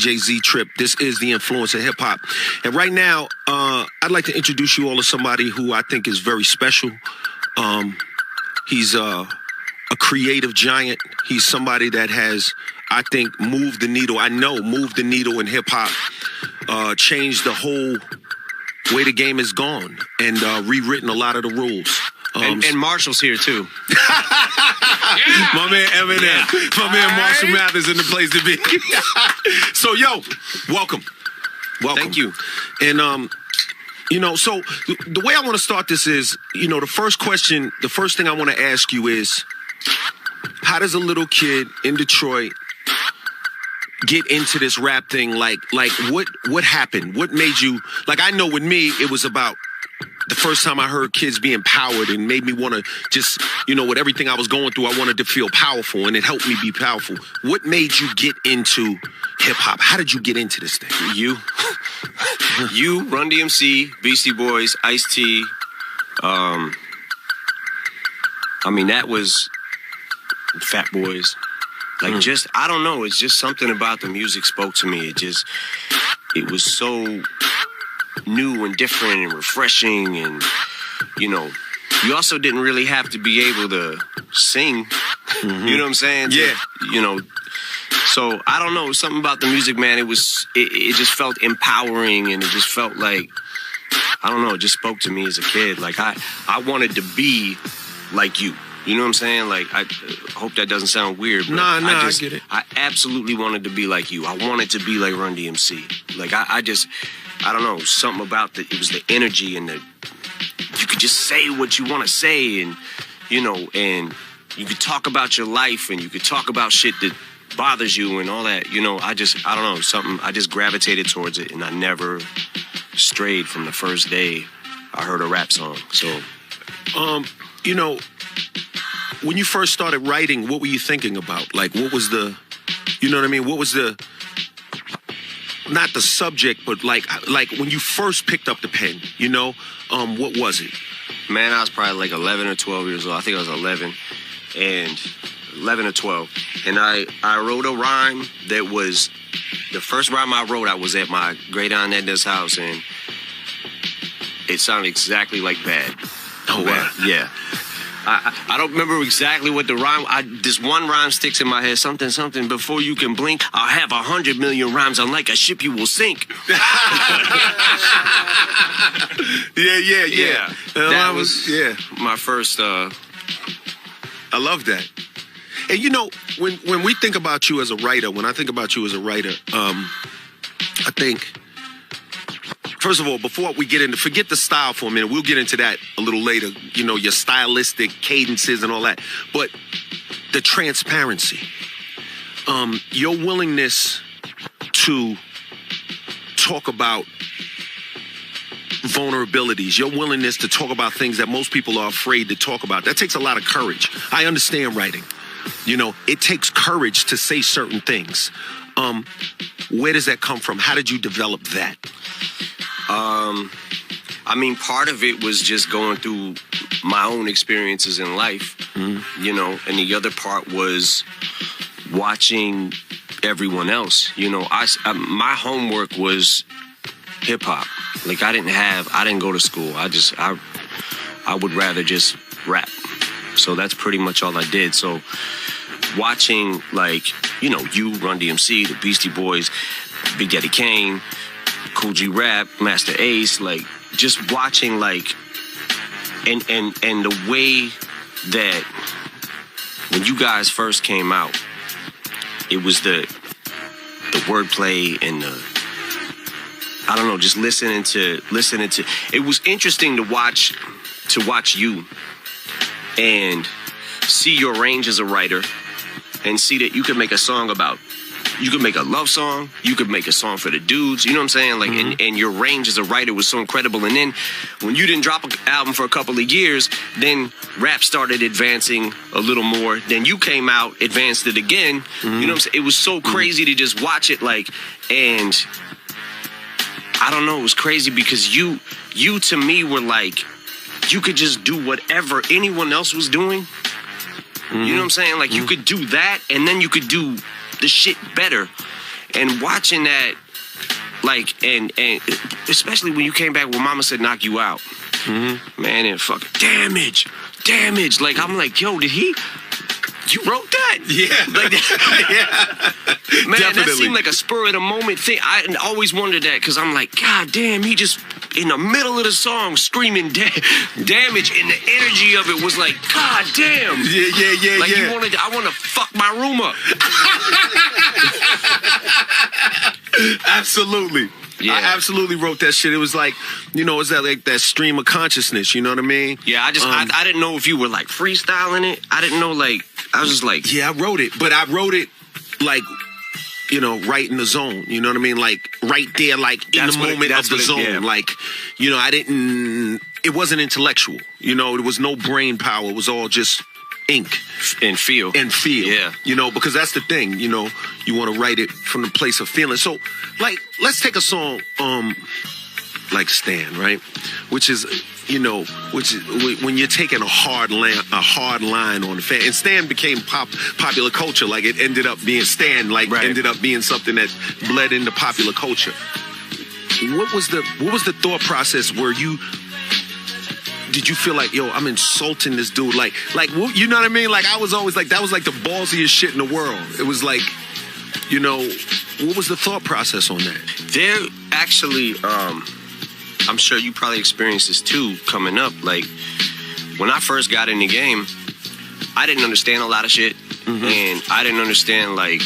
DJ Z Trip. This is the Influence of Hip Hop. And right now, I'd like to introduce you all to somebody who I think is very special. He's a creative giant. He's somebody that has, I think, moved the needle. Moved the needle in hip hop, changed the whole way the game is gone, and rewritten a lot of the rules. And Marshall's here too. My man Eminem, my man Marshall Mathers in the place to be. So, yo, welcome. Thank you. And so the way I want to start this is, the first thing I want to ask you is, how does a little kid in Detroit get into this rap thing? Like what happened? What made you, I know with me, it was about the first time I heard kids be empowered and made me want to just, with everything I was going through, I wanted to feel powerful, and it helped me be powerful. What made you get into hip hop? How did you get into this thing? You, Run DMC, Beastie Boys, Ice-T. That was Fat Boys. I don't know. It's just something about the music spoke to me. It was so new and different and refreshing, and you also didn't really have to be able to sing. Mm-hmm. You know what I'm saying? Yeah. So I don't know, something about the music, man. It just felt empowering, and it just felt like, I don't know, it just spoke to me as a kid. I wanted to be like you. You know what I'm saying? I hope that doesn't sound weird. But I get it. I absolutely wanted to be like you. I wanted to be like Run DMC. I don't know, something about it was the energy, and you could just say what you want to say, and and you could talk about your life, and you could talk about shit that bothers you and all that. I don't know, something, I just gravitated towards it, and I never strayed from the first day I heard a rap song. So, when you first started writing, what were you thinking about? What was the, what I mean? What was the, not the subject, but like when you first picked up the pen, what was it? Man, I was probably 11 or 12 years old. I think I was 11 or 12. And I wrote a rhyme that was, the first rhyme I wrote, I was at my great aunt Edna's house, and it sounded exactly like Bad. Oh, wow. Yeah. I don't remember exactly what the rhyme. This one rhyme sticks in my head. Something. Before you can blink, I'll have 100 million rhymes. Unlike a ship, you will sink. Yeah. That was my first. I love that. And when we think about you as a writer, when I think about you as a writer, I think, first of all, before we get into, forget the style for a minute. We'll get into that a little later, your stylistic cadences and all that. But the transparency, your willingness to talk about vulnerabilities, your willingness to talk about things that most people are afraid to talk about, that takes a lot of courage. I understand writing. It takes courage to say certain things. Where does that come from? How did you develop that? Part of it was just going through my own experiences in life, and the other part was watching everyone else. My homework was hip hop. I didn't go to school. I would rather just rap. So that's pretty much all I did. So watching, you, Run DMC, the Beastie Boys, Big Daddy Kane, Cool G Rap, Master Ace, just watching, and the way that when you guys first came out, it was the wordplay and I don't know, just listening to, it was interesting to watch you and see your range as a writer, and see that you could make a song about, you could make a love song, you could make a song for the dudes, you know what I'm saying? And your range as a writer was so incredible. And then when you didn't drop an album for a couple of years, then rap started advancing a little more. Then you came out, advanced it again. You know what I'm saying? It was so crazy to just watch it, and I don't know, it was crazy because you to me were you could just do whatever anyone else was doing. You know what I'm saying? You could do that, and then you could do the shit better. And watching that, like, and especially when you came back when Mama Said Knock You Out, man, and fucking damage. Like, I'm like, yo, you wrote that? Yeah. Like, Yeah. man, Definitely. that seemed like a spur of the moment thing. I always wondered that because I'm like, God damn, he just in the middle of the song screaming damage, and the energy of it was like, God damn. Yeah. Like, I want to fuck my room up. Absolutely. Yeah. I absolutely wrote that shit. It was like, it's that like that stream of consciousness, you know what I mean? Yeah, I didn't know if you were like freestyling it. I didn't know, like, I was just like, yeah, I wrote it, but I wrote it like, right in the zone. You know what I mean? Like right there, like in the moment of the zone. Yeah. Like, it wasn't intellectual. There was no brain power. It was all just ink and feel. Yeah. Because that's the thing, you want to write it from the place of feeling. So, like, let's take a song, like Stan, right? Which is when you're taking a hard line on the fan. And Stan became popular culture. Like, it ended up being Stan, like, ended up being something that bled into popular culture. What was the thought process where did you feel like, yo, I'm insulting this dude? Like, you know what I mean? Like, I was always like, that was like the ballsiest shit in the world. It was like, what was the thought process on that? There actually, I'm sure you probably experienced this too coming up. Like, when I first got in the game, I didn't understand a lot of shit. And I didn't understand, like,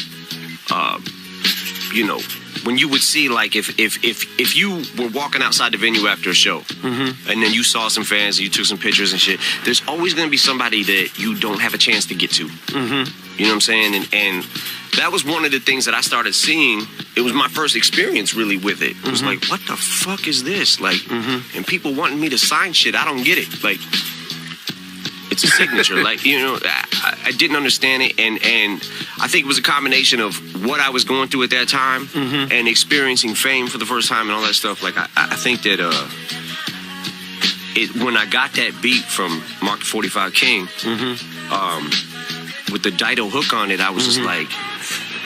when you would see, like, if you were walking outside the venue after a show, and then you saw some fans, and you took some pictures and shit, there's always going to be somebody that you don't have a chance to get to. You know what I'm saying? And that was one of the things that I started seeing. It was my first experience really with it. It was like, what the fuck is this? Like, and people wanting me to sign shit. I don't get it. Like, it's a signature. Like, I didn't understand it. And I think it was a combination of what I was going through at that time and experiencing fame for the first time and all that stuff. Like, I think that when I got that beat from Mark the 45 King, with the Dido hook on it, I was just like,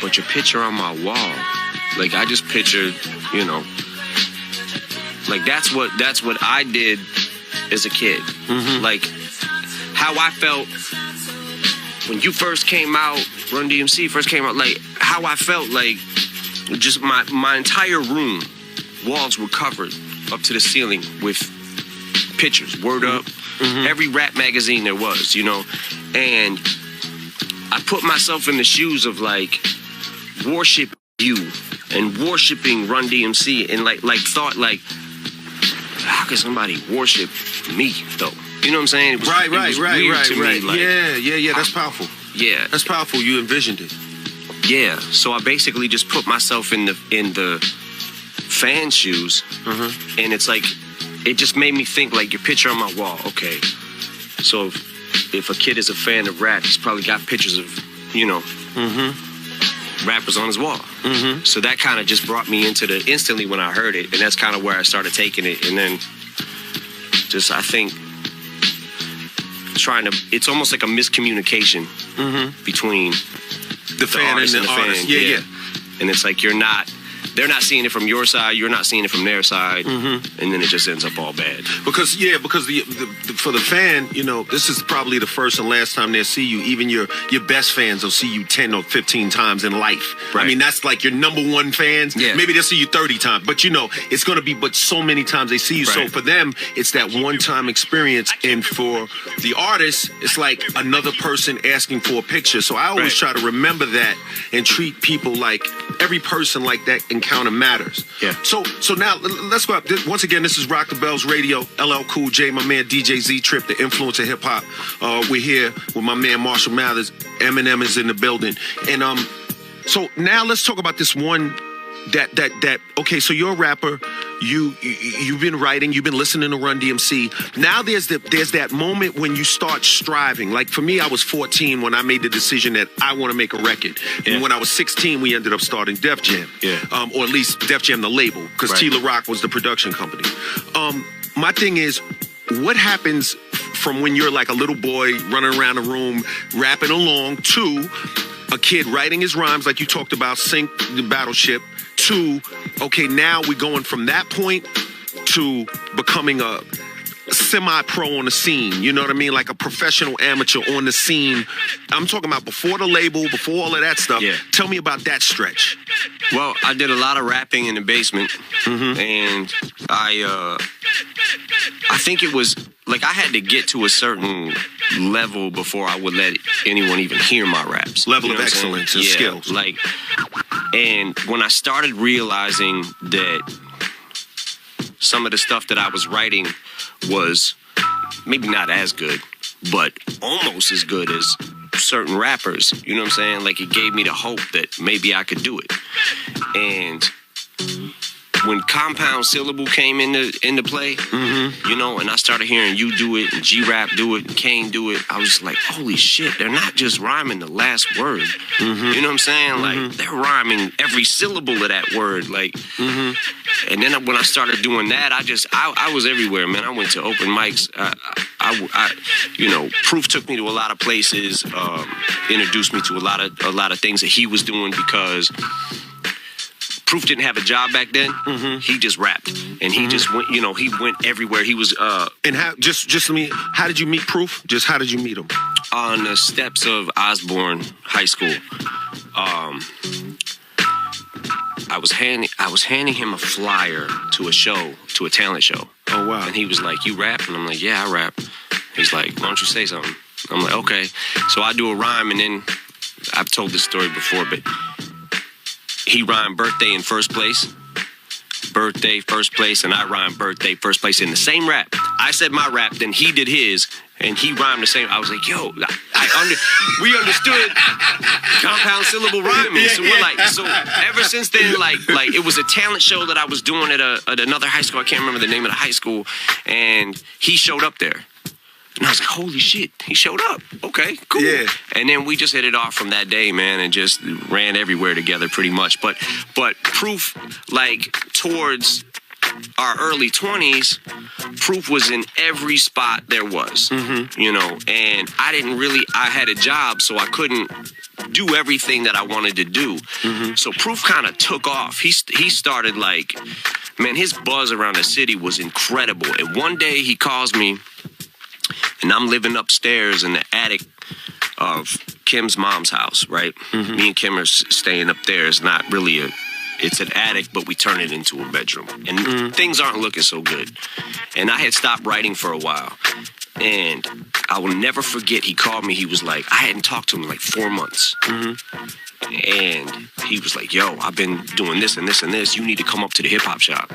but your picture on my wall. Like, I just pictured, like, that's what I did as a kid. Like, how I felt when you first came out, Run DMC first came out, like, how I felt, like, just my entire room, walls were covered up to the ceiling with pictures, Word Up, every rap magazine there was, and I put myself in the shoes of, like, worship you and worshiping Run DMC, and like thought, like, how can somebody worship me though? You know what I'm saying? It was, right. Me, like, yeah. That's powerful. Yeah, that's powerful. You envisioned it. Yeah. So I basically just put myself in the fan shoes, and it's like, it just made me think, like, your picture on my wall. Okay, so if a kid is a fan of rap, he's probably got pictures of, rappers on his wall. So that kind of just brought me into instantly when I heard it, and that's kind of where I started taking it, and then just, I think, it's almost like a miscommunication between the fan and the artist. Yeah. And it's like, they're not seeing it from your side, you're not seeing it from their side, and then it just ends up all bad. Because for the fan, this is probably the first and last time they'll see you. Even your best fans will see you 10 or 15 times in life. Right. I mean, that's like your number one fans. Yeah. Maybe they'll see you 30 times, but it's going to be but so many times they see you. Right. So for them, it's that one-time experience, and for the artist, it's like another person asking for a picture. So I always try to remember that and treat people like every person like that encounter matters. Yeah. So now let's go up. Once again, this is Rock the Bells Radio. LL Cool J, my man DJ Z Trip, the influence of hip hop. We're here with my man Marshall Mathers. Eminem is in the building, and so now let's talk about this one. Okay, so you're a rapper. You've been writing. You've been listening to Run DMC. Now there's that moment when you start striving. Like for me, I was 14 when I made the decision that I want to make a record. Yeah. And when I was 16, we ended up starting Def Jam. Yeah. Or at least Def Jam, the label, because T-La Rock was the production company. My thing is, what happens from when you're like a little boy running around the room rapping along to a kid writing his rhymes like you talked about, Sink the Battleship, to, okay, now we're going from that point to becoming a semi-pro on the scene, you know what I mean? Like a professional amateur on the scene. I'm talking about before the label, before all of that stuff. Yeah. Tell me about that stretch. Well, I did a lot of rapping in the basement, and I think it was like I had to get to a certain level before I would let anyone even hear my raps. Level You know of what I'm saying? excellence and skills. Like, and when I started realizing that some of the stuff that I was writing was maybe not as good, but almost as good as certain rappers, you know what I'm saying? Like, it gave me the hope that maybe I could do it. And when compound syllable came into play, you know, and I started hearing you do it, and G-Rap do it, and Kane do it, I was just like, holy shit, they're not just rhyming the last word. You know what I'm saying? Like, they're rhyming every syllable of that word. Like, and then when I started doing that, I was everywhere, man. I went to open mics. I you know, Proof took me to a lot of places, introduced me to a lot of things that he was doing, because Proof didn't have a job back then. He just rapped, and he just went. You know, he went everywhere. He was. And how? Just let me. How did you meet Proof? Just how did you meet him? On the steps of Osborne High School. I was handing him a flyer to a talent show. Oh wow! And he was like, "You rap?" And I'm like, "Yeah, I rap." He's like, "Why don't you say something?" I'm like, "Okay." So I do a rhyme, and then I've told this story before, but he rhymed birthday in first place. Birthday, first place, and I rhymed birthday, first place in the same rap. I said my rap, then he did his, and he rhymed the same. I was like, yo, we understood compound syllable rhyming. So we're like, so ever since then, like it was a talent show that I was doing at another high school. I can't remember the name of the high school, and he showed up there. And I was like, holy shit, he showed up. Okay, cool. Yeah. And then we just hit it off from that day, man, and just ran everywhere together pretty much. But Proof, like, towards our early 20s, Proof was in every spot there was, you know, and I had a job, so I couldn't do everything that I wanted to do. So Proof kind of took off. He started, like, man, his buzz around the city was incredible. And one day he calls me, and I'm living upstairs in the attic of Kim's mom's house, right? Me and Kim are staying up there. It's not really it's an attic, but we turn it into a bedroom. And things aren't looking so good. And I had stopped writing for a while. And I will never forget, he called me. He was like, I hadn't talked to him in like 4 months. And he was like, yo, I've been doing this and this and this. You need to come up to the hip-hop shop.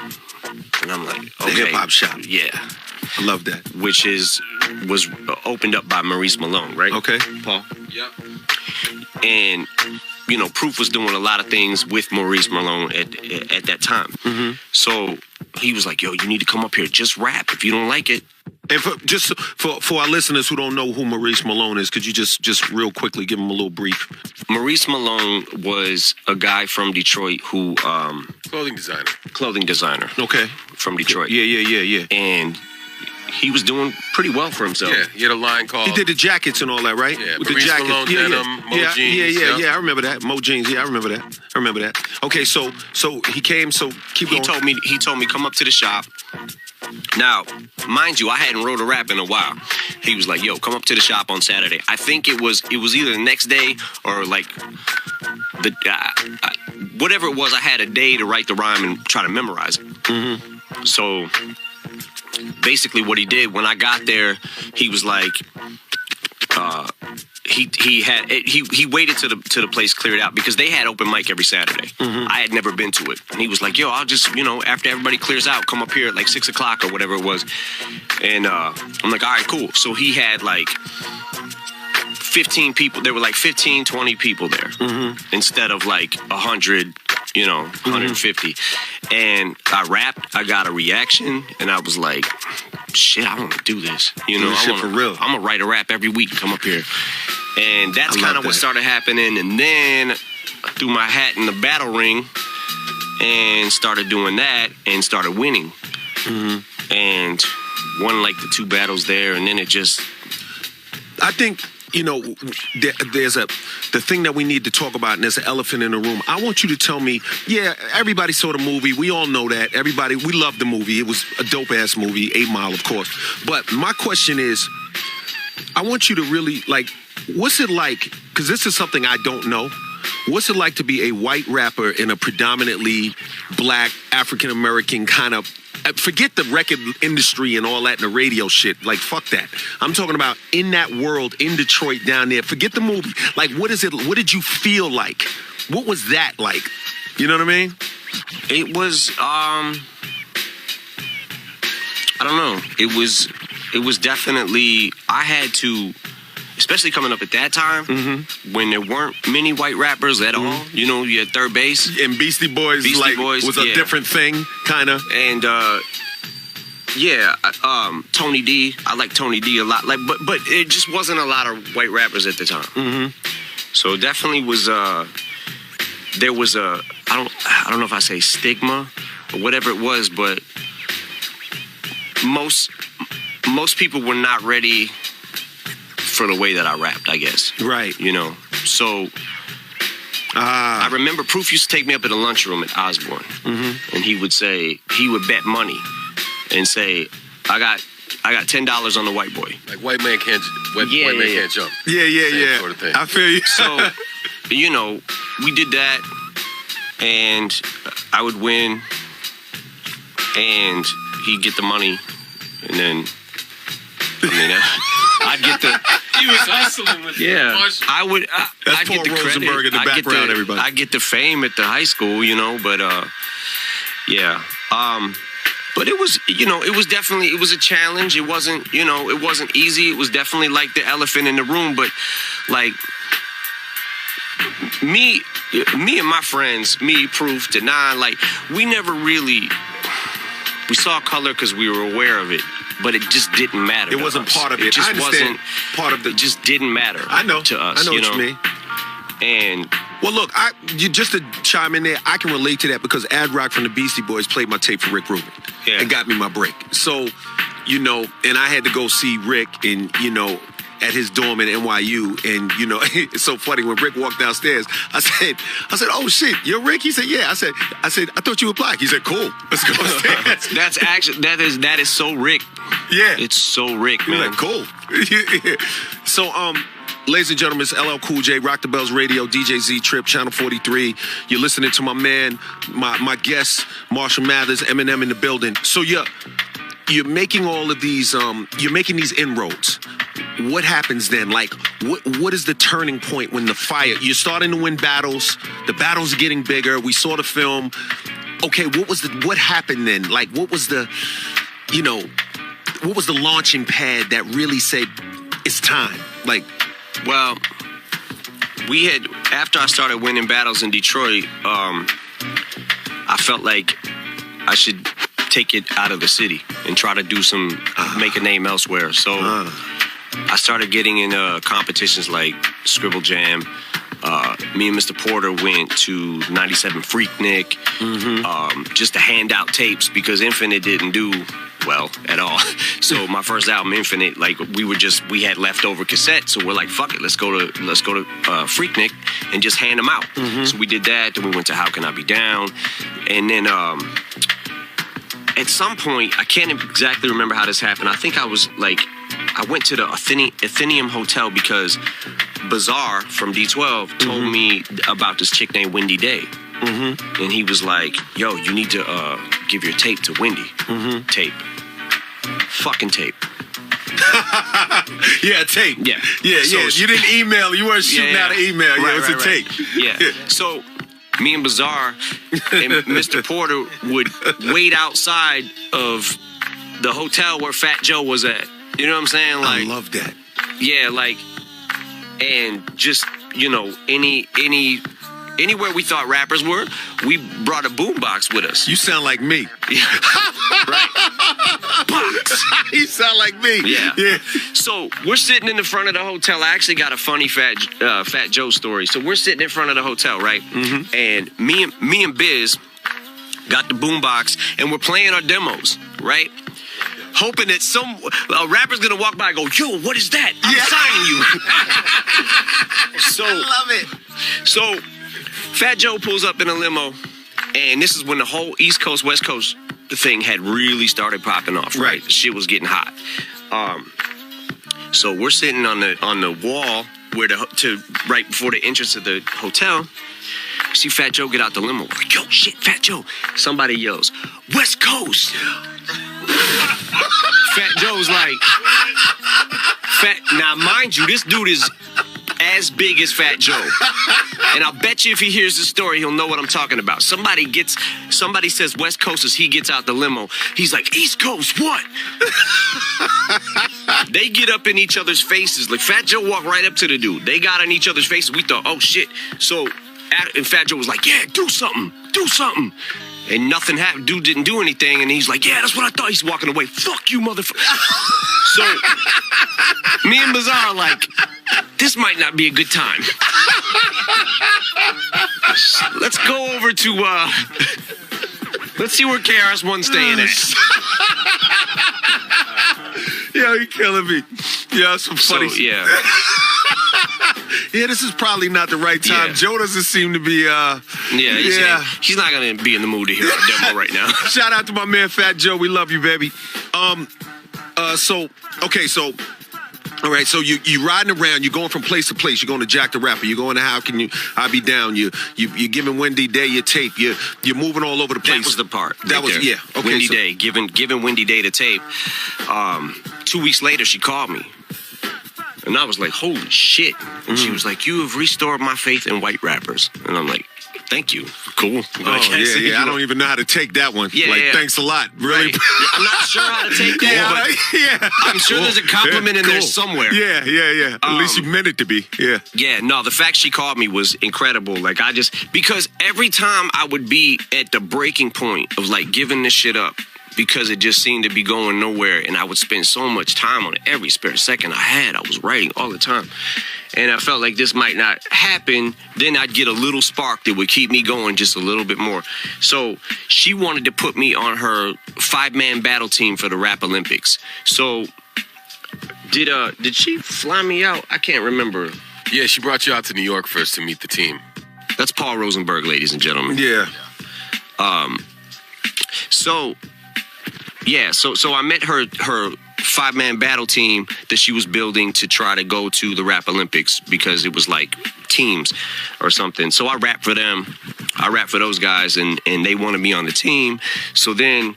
And I'm like, okay. The hip-hop shop. Yeah. I love that. Which was opened up by Maurice Malone, right? Okay. Paul? Yep. And, you know, Proof was doing a lot of things with Maurice Malone at that time. So he was like, yo, you need to come up here. Just rap. If you don't like it. And for our listeners who don't know who Maurice Malone is, could you just real quickly give him a little brief? Maurice Malone was a guy from Detroit who... Clothing designer. Okay. From Detroit. Yeah. And he was doing pretty well for himself. Yeah, he had a line called... He did the jackets and all that, right? Yeah, with Maurice the jackets. Malone denim, Mo jeans. Yeah, I remember that. Mo jeans, yeah, I remember that. Okay, so he came, so keep going. He told me, come up to the shop. Now, mind you, I hadn't wrote a rap in a while. He was like, yo, come up to the shop on Saturday. I think it was either the next day or like whatever it was. I had a day to write the rhyme and try to memorize it. So basically what he did when I got there, he was like, he waited till the place cleared out because they had open mic every Saturday. I had never been to it. And he was like, yo, I'll just, you know, after everybody clears out, come up here at like 6 o'clock or whatever it was. And I'm like, all right, cool. So he had like 15 people. There were like 15, 20 people there instead of like 100, you know, 150. And I rapped, I got a reaction, and I was like, shit, I want to do this. You know, for real. I'm going to write a rap every week and come up here. And that's kind of what started happening. And then I threw my hat in the battle ring and started doing that and started winning. And won like the 2 battles there. And then it just... I think there's the thing that we need to talk about, and there's an elephant in the room. I want you to tell me, everybody saw the movie. We all know that. We loved the movie. It was a dope-ass movie, 8 Mile, of course. But my question is, I want you to really, what's it like, because this is something I don't know, what's it like to be a white rapper in a predominantly black, African-American kind of, forget the record industry and all that and the radio shit. Fuck that. I'm talking about in that world, in Detroit, down there. Forget the movie. What is it? What did you feel like? What was that like? You know what I mean? It was, I don't know. It was definitely, I had to, especially coming up at that time, when there weren't many white rappers at all. You had Third Base. And Beastie Boys was a different thing, kind of. And, Tony D. I like Tony D a lot. But it just wasn't a lot of white rappers at the time. So definitely was, there was a, I don't know if I say stigma or whatever it was, but most people were not ready for the way that I rapped, I guess. Right. So I remember Proof used to take me up in the lunchroom at Osborne, and he would bet money and say, I got $10 on the white boy. White man can't jump. Yeah. Sort of thing. I feel you. So, we did that, and I would win, and he'd get the money, and then, I'd get the... He was hustling with I would... I'd Paul get the Rosenberg credit. in the background, everybody. I get the fame at the high school, but, but it was, it was definitely, it was a challenge. It wasn't, it wasn't easy. It was definitely like the elephant in the room, but me and my friends, Proof, Denon, we never really, we saw color because we were aware of it, but it just didn't matter. It wasn't part of it. It just I understand wasn't part of the. It just didn't matter. I know to us. I know what you mean. And well, look, just to chime in there, I can relate to that because Ad Rock from the Beastie Boys played my tape for Rick Rubin and got me my break. So, and I had to go see Rick and at his dorm in NYU, and it's so funny when Rick walked downstairs. I said, "Oh shit, you're Rick?" He said, "Yeah." I said, "I thought you were black." He said, "Cool, let's go upstairs." That's actually that is so Rick. Yeah, it's so Rick, man. Cool. So, ladies and gentlemen, it's LL Cool J, Rock the Bells Radio, DJ Z Trip, Channel 43. You're listening to my man, my guest, Marshall Mathers, Eminem in the building. So you're making all of these, you're making these inroads. What happens then? What is the turning point when the fire? You're starting to win battles. The battles are getting bigger. We saw the film. Okay, what happened then? What was the launching pad that really said it's time? Well, we had, after I started winning battles in Detroit, I felt like I should take it out of the city and try to do make a name elsewhere. So I started getting in competitions like Scribble Jam. Me and Mr. Porter went to 97 Freaknik just to hand out tapes because Infinite didn't do well at all. So my first album, Infinite, we had leftover cassettes, so we're like, fuck it, let's go to Freaknik and just hand them out. So we did that. Then we went to How Can I Be Down, and then at some point, I can't exactly remember how this happened. I think I went to the Athenaeum Hotel because Bizarre from D12 told me about this chick named Wendy Day. And he was like, yo, you need to give your tape to Wendy. Tape. Fucking tape. Yeah, tape. Yeah. So you didn't email. You weren't shooting out an email. Right, it was a tape. Yeah. So me and Bizarre and Mr. Porter would wait outside of the hotel where Fat Joe was at. You know what I'm saying? I love that. Yeah, and just, anywhere we thought rappers were, we brought a boombox with us. You sound like me. Right. Box. You sound like me. Yeah. So we're sitting in the front of the hotel. I actually got a funny Fat Joe story. So we're sitting in front of the hotel, right? And me and Biz got the boombox, and we're playing our demos, right? Hoping that some rapper's gonna walk by and go, yo, what is that? I'm signing you. love it. So, Fat Joe pulls up in a limo, and this is when the whole East Coast, West Coast thing had really started popping off. Right, the shit was getting hot. So we're sitting on the wall where right before the entrance of the hotel. See Fat Joe get out the limo. We're like, yo, shit, Fat Joe. Somebody yells, West Coast. Fat Joe's like, now mind you, this dude is as big as Fat Joe. And I'll bet you if he hears the story, he'll know what I'm talking about. Somebody says West Coast as he gets out the limo. He's like, East Coast, what? They get up in each other's faces. Like, Fat Joe walked right up to the dude. They got in each other's faces. We thought, oh, shit. So, and Fat Joe was like, yeah, do something. And nothing happened. Dude didn't do anything. And he's like, yeah, that's what I thought. He's walking away. Fuck you, motherfucker. So, me and Bizarre are like, this might not be a good time. Let's go over to, let's see where KRS-One's staying at. Yo, you killing me. Yeah, some funny So, yeah. Yeah, this is probably not the right time. Yeah. Joe doesn't seem to be, He's not going to be in the mood to hear our demo right now. Shout out to my man Fat Joe. We love you, baby. All right, so you riding around, you're going from place to place. You're going to Jack the Rapper. You're going to How Can You I Be Down. You're giving Wendy Day your tape. You're moving all over the place. That was the part. That was there. yeah. Okay, Wendy Day, giving Wendy Day the tape. 2 weeks later, she called me. And I was like, holy shit. And she was like, you have restored my faith in white rappers. And I'm like, thank you. Cool. Oh, yeah. I don't even know how to take that one. Yeah, thanks a lot. Really? Right. I'm not sure how to take that, but I'm sure there's a compliment in there somewhere. Yeah. At least you meant it to be. Yeah. Yeah, no, the fact she called me was incredible. Like, because every time I would be at the breaking point of, like, giving this shit up, because it just seemed to be going nowhere, and I would spend so much time on it. Every spare second I had, I was writing all the time. And I felt like this might not happen. Then I'd get a little spark that would keep me going just a little bit more. So she wanted to put me on her 5-man battle team for the Rap Olympics. So did she fly me out? I can't remember. Yeah, she brought you out to New York first to meet the team. That's Paul Rosenberg, ladies and gentlemen. Yeah. So I met her 5-man battle team that she was building to try to go to the Rap Olympics because it was like teams or something. So I rapped for them. I rapped for those guys, and they wanted me on the team. So then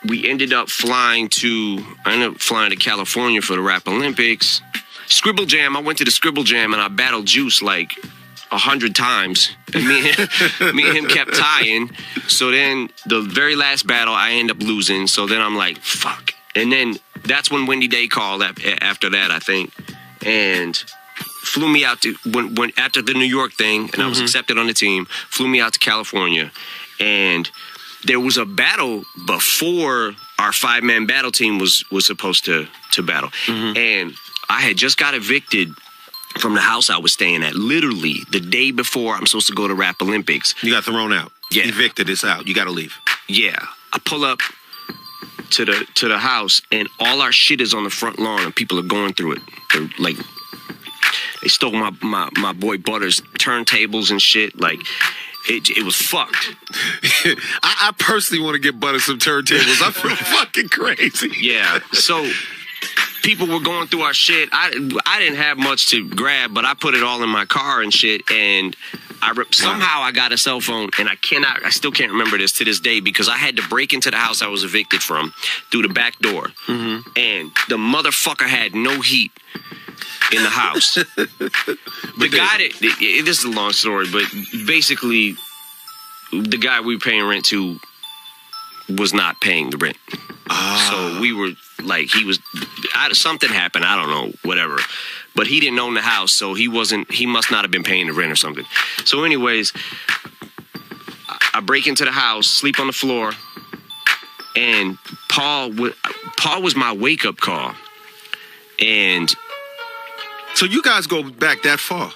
we ended up flying to California for the Rap Olympics. Scribble Jam, I went to the Scribble Jam and I battled Juice like 100 times. And me and him kept tying. So then the very last battle, I end up losing. So then I'm like, fuck. And then that's when Wendy Day called after that, I think. And flew me out to, when after the New York thing, and I was accepted on the team, flew me out to California. And there was a battle before our 5-man battle team was supposed to battle. And I had just got evicted from the house I was staying at, literally the day before I'm supposed to go to Rap Olympics. You got thrown out. Yeah. Evicted, it's out. You got to leave. Yeah. I pull up to the house, and all our shit is on the front lawn, and people are going through it. They're like, they stole my boy Butter's turntables and shit. Like, it was fucked. I personally want to get Butter some turntables. I feel fucking crazy. Yeah. So people were going through our shit. I didn't have much to grab, but I put it all in my car and shit. And somehow I got a cell phone, and I still can't remember this to this day, because I had to break into the house I was evicted from through the back door. And the motherfucker had no heat in the house. The guy this is a long story, but basically the guy we were paying rent to was not paying the rent. So we were like, something happened, I don't know, whatever. But he didn't own the house, so he must not have been paying the rent or something. So anyways, I break into the house, sleep on the floor, and Paul was my wake-up call. And so you guys go back that far?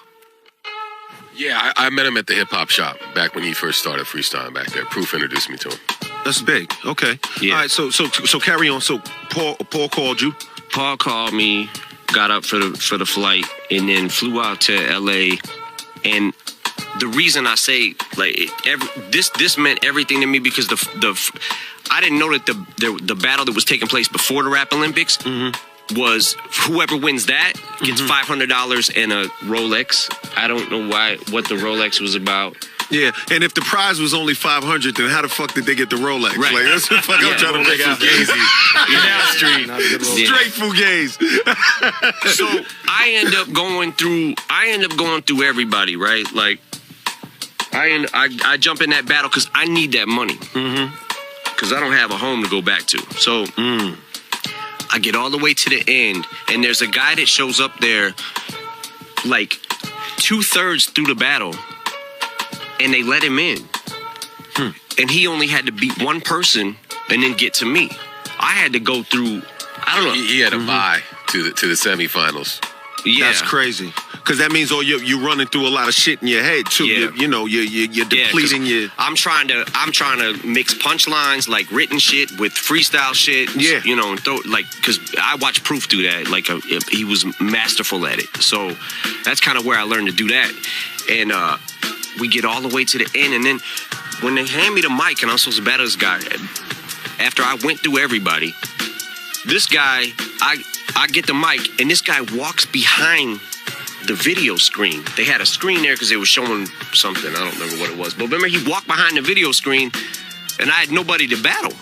Yeah, I met him at the hip-hop shop back when he first started freestyling back there. Proof introduced me to him. That's big. Okay. Yeah. All right, so carry on. So Paul called you? Paul called me, got up for the flight, and then flew out to LA. And the reason I say like this meant everything to me because I didn't know that the battle that was taking place before the Rap Olympics was whoever wins that gets $500 and a Rolex. I don't know what the Rolex was about. Yeah, and if the prize was only $500, then how the fuck did they get the Rolex? Right. Like that's what the fuck I'm trying to figure out. Straight fugazi. So I end up going through everybody, right? Like I jump in that battle because I need that money. Because I don't have a home to go back to. So I get all the way to the end, and there's a guy that shows up there like 2/3 through the battle, and they let him in. And he only had to beat one person and then get to me. I had to go through, I don't know. He had a bye to the semifinals. Yeah. That's crazy. Because that means you're running through a lot of shit in your head too. Yeah. You're depleting your. I'm trying to mix punchlines like written shit with freestyle shit. Yeah. You know, and because I watched Proof do that. Like he was masterful at it. So that's kind of where I learned to do that. And we get all the way to the end, and then when they hand me the mic and I'm supposed to battle this guy, after I went through everybody, this guy, I get the mic, and this guy walks behind the video screen. They had a screen there because they were showing something. I don't remember what it was. But remember, he walked behind the video screen, and I had nobody to battle.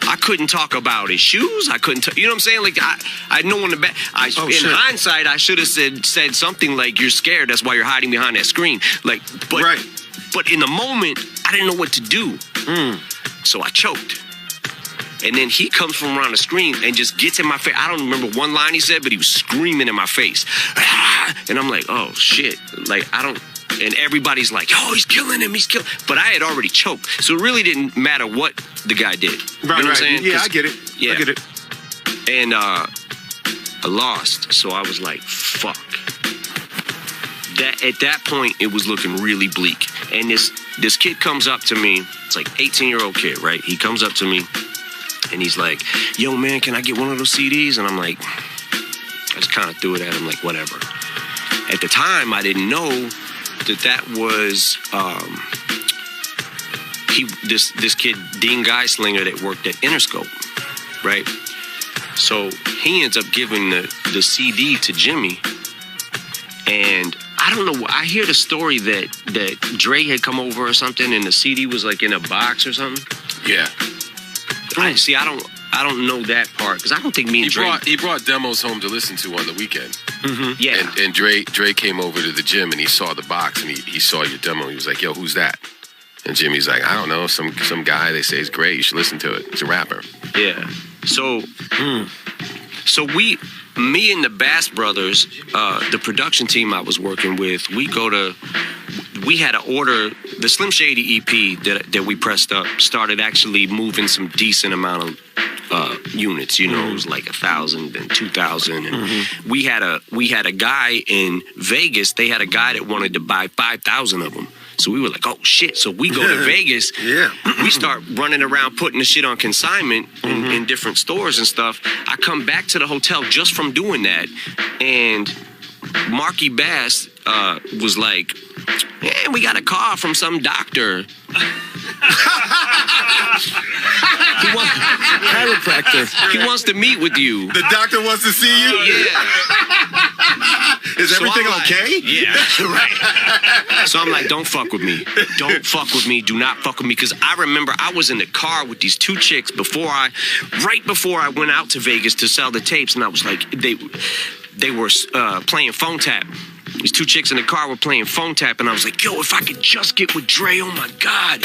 I couldn't talk about his shoes. I couldn't, you know what I'm saying? Like, I had no one to battle. Hindsight, I should have said something like, "You're scared. That's why you're hiding behind that screen." Like, but in the moment, I didn't know what to do. So I choked. And then he comes from around the screen and just gets in my face. I don't remember one line he said, but he was screaming in my face. And I'm like, oh, shit. Like, and everybody's like, oh, he's killing him. But I had already choked. So it really didn't matter what the guy did. Right, you know what I'm saying? Yeah, I get it. Yeah. I get it. And I lost. So I was like, fuck. At that point, it was looking really bleak. And this kid comes up to me. It's like 18-year-old kid, right? He comes up to me. And he's like, yo, man, can I get one of those CDs? And I'm like, I just kind of threw it at him like, whatever. At the time, I didn't know that was this kid, Dean Geislinger, that worked at Interscope, right? So he ends up giving the CD to Jimmy. And I don't know, I hear the story that Dre had come over or something, and the CD was like in a box or something. Yeah. I don't know that part because I don't think me and Dre. He brought demos home to listen to on the weekend. Yeah. And Dre came over to the gym and he saw the box and he saw your demo. He was like, "Yo, who's that?" And Jimmy's like, "I don't know, some guy. They say he's great. You should listen to it. He's a rapper." Yeah. So me and the Bass Brothers, the production team I was working with, we had to order the Slim Shady EP that we pressed up, started actually moving some decent amount of units. You know, it was like 1,000 and 2,000. And we had a guy in Vegas. They had a guy that wanted to buy 5,000 of them. So we were like, oh shit. So we go to Vegas. Yeah. We start running around putting the shit on consignment in different stores and stuff. I come back to the hotel just from doing that. And Marky Bass was like, "Yeah, we got a call from some doctor." Chiropractor. He wants to meet with you. The doctor wants to see you? Yeah. Is everything okay? Yeah, right. So I'm like, don't fuck with me. Don't fuck with me. Do not fuck with me. Because I remember I was in the car with these two chicks right before I went out to Vegas to sell the tapes. And I was like, they were playing phone tap. These two chicks in the car were playing phone tap. And I was like, yo, if I could just get with Dre, oh my God.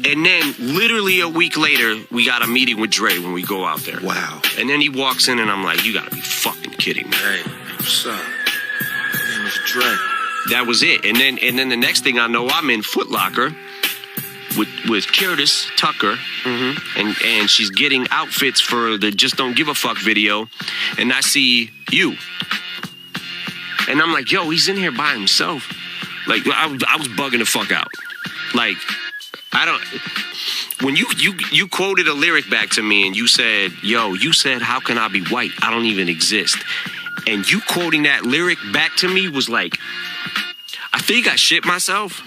And then literally a week later, we got a meeting with Dre when we go out there. Wow. And then he walks in and I'm like, you gotta be fucking kidding me. Hey, what's up? My name is Dre. That was it. And then the next thing I know, I'm in Foot Locker with Curtis Tucker. And she's getting outfits for the Just Don't Give a Fuck video. And I see you. And I'm like, yo, he's in here by himself. Like, I was bugging the fuck out. Like, when you quoted a lyric back to me and you said, yo, you said, how can I be white? I don't even exist. And you quoting that lyric back to me was like, I think I shit myself.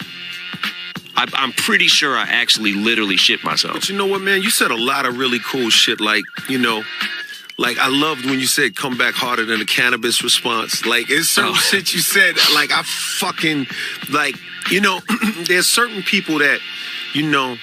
I'm pretty sure I actually literally shit myself. But you know what, man? You said a lot of really cool shit. Like, you know, like I loved when you said come back harder than a cannabis response. Like, it's certain shit you said. Like, I fucking, like, you know, there's certain people that, you know,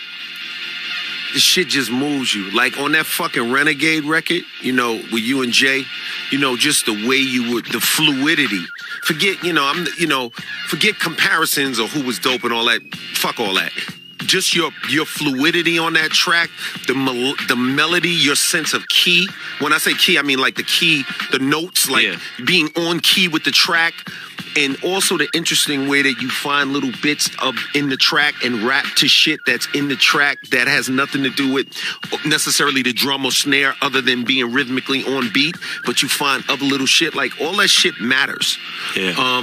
the shit just moves you. Like on that fucking Renegade record, you know, with you and Jay, you know, just the way you would, the fluidity. Forget, you know, forget comparisons or who was dope and all that. Fuck all that. Just your fluidity on that track, the melody, your sense of key. When I say key, I mean like the key, the notes, like being on key with the track. And also the interesting way that you find little bits of in the track and rap to shit that's in the track that has nothing to do with necessarily the drum or snare other than being rhythmically on beat. But you find other little shit, like all that shit matters. Yeah.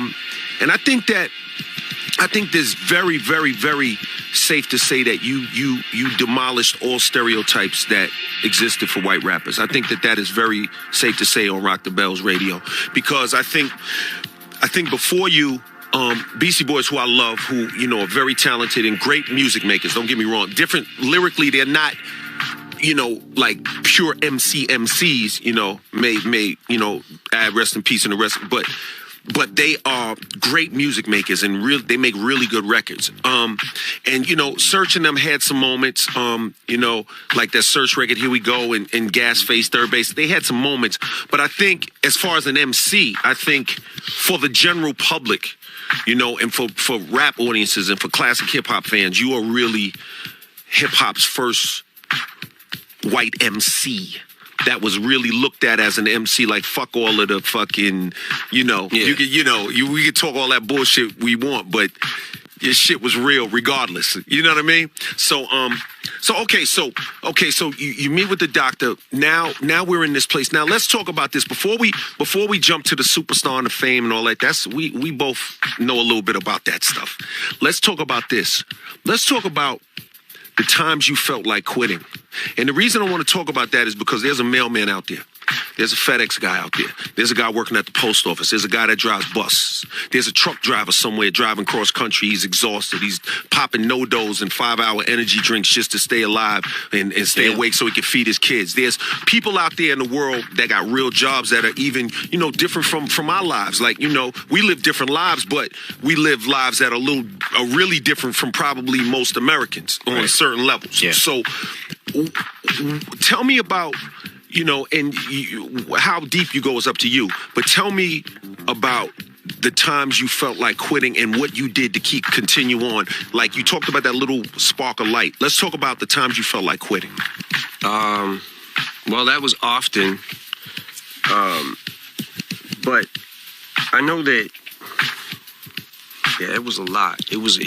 And I think there's very, very, very safe to say that you demolished all stereotypes that existed for white rappers. I think that is very safe to say on Rock the Bells radio, because I think before you, Beastie Boys, who I love, who, you know, are very talented and great music makers, don't get me wrong. Different lyrically, they're not, you know, like pure MCs, you know, may, you know, add rest in peace and the rest, but they are great music makers and they make really good records. And, you know, Search and them had some moments, you know, like that Search record, Here We Go, and Gas Face, Third Base. They had some moments. But I think as far as an MC, I think for the general public, you know, and for rap audiences and for classic hip hop fans, you are really hip hop's first white MC. That was really looked at as an MC, like fuck all of the fucking, you know, we could talk all that bullshit we want, but your shit was real regardless. You know what I mean? So you meet with the doctor. Now we're in this place. Now let's talk about this before we jump to the superstar and the fame and all that. That's we both know a little bit about that stuff. Let's talk about this. Let's talk about the times you felt like quitting. And the reason I want to talk about that is because there's a mailman out there. There's a FedEx guy out there. There's a guy working at the post office. There's a guy that drives buses. There's a truck driver somewhere driving cross country. He's exhausted. He's popping no-dos and 5-hour energy drinks just to stay alive and stay awake so he can feed his kids. There's people out there in the world that got real jobs that are even, you know, different from our lives. Like, you know, we live different lives, but we live lives that are really different from probably most Americans on certain levels. Yeah. So tell me about, you know, and how deep you go is up to you. But tell me about the times you felt like quitting and what you did to continue on. Like you talked about that little spark of light. Let's talk about the times you felt like quitting. Well, that was often. But I know that. Yeah, it was a lot. There was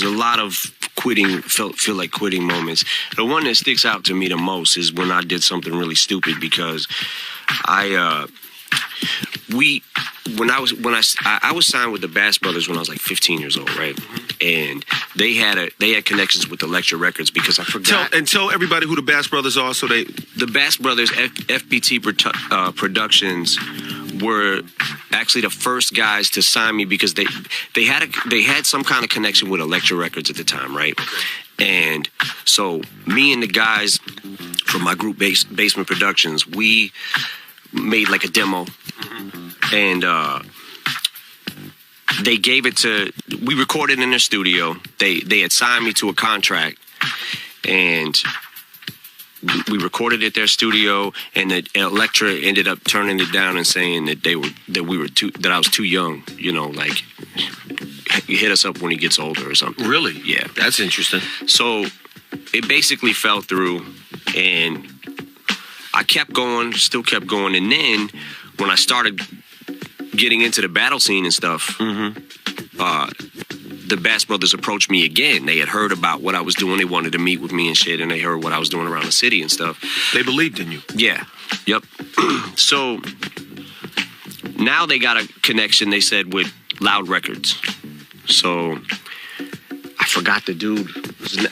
a lot of quitting, feel like quitting moments. The one that sticks out to me the most is when I did something really stupid, because I was signed with the Bass Brothers when I was like 15 years old, right? And they had connections with Elektra Records, because I forgot. Tell everybody who the Bass Brothers are. So the Bass Brothers, FBT Productions, were actually the first guys to sign me, because they had some kind of connection with Elektra Records at the time, right? And so me and the guys from my group Basement Productions, we made like a demo, and they gave it to. We recorded in their studio. They had signed me to a contract, and we recorded at their studio, and the Elektra ended up turning it down and saying that that I was too young. You know, like he hit us up when he gets older or something. Really? Yeah, that's interesting. So it basically fell through, and I still kept going, and then when I started getting into the battle scene and stuff, the Bass Brothers approached me again. They had heard about what I was doing. They wanted to meet with me and shit, and they heard what I was doing around the city and stuff. They believed in you. Yeah. Yep. So now they got a connection, they said, with Loud Records. So I forgot the dude.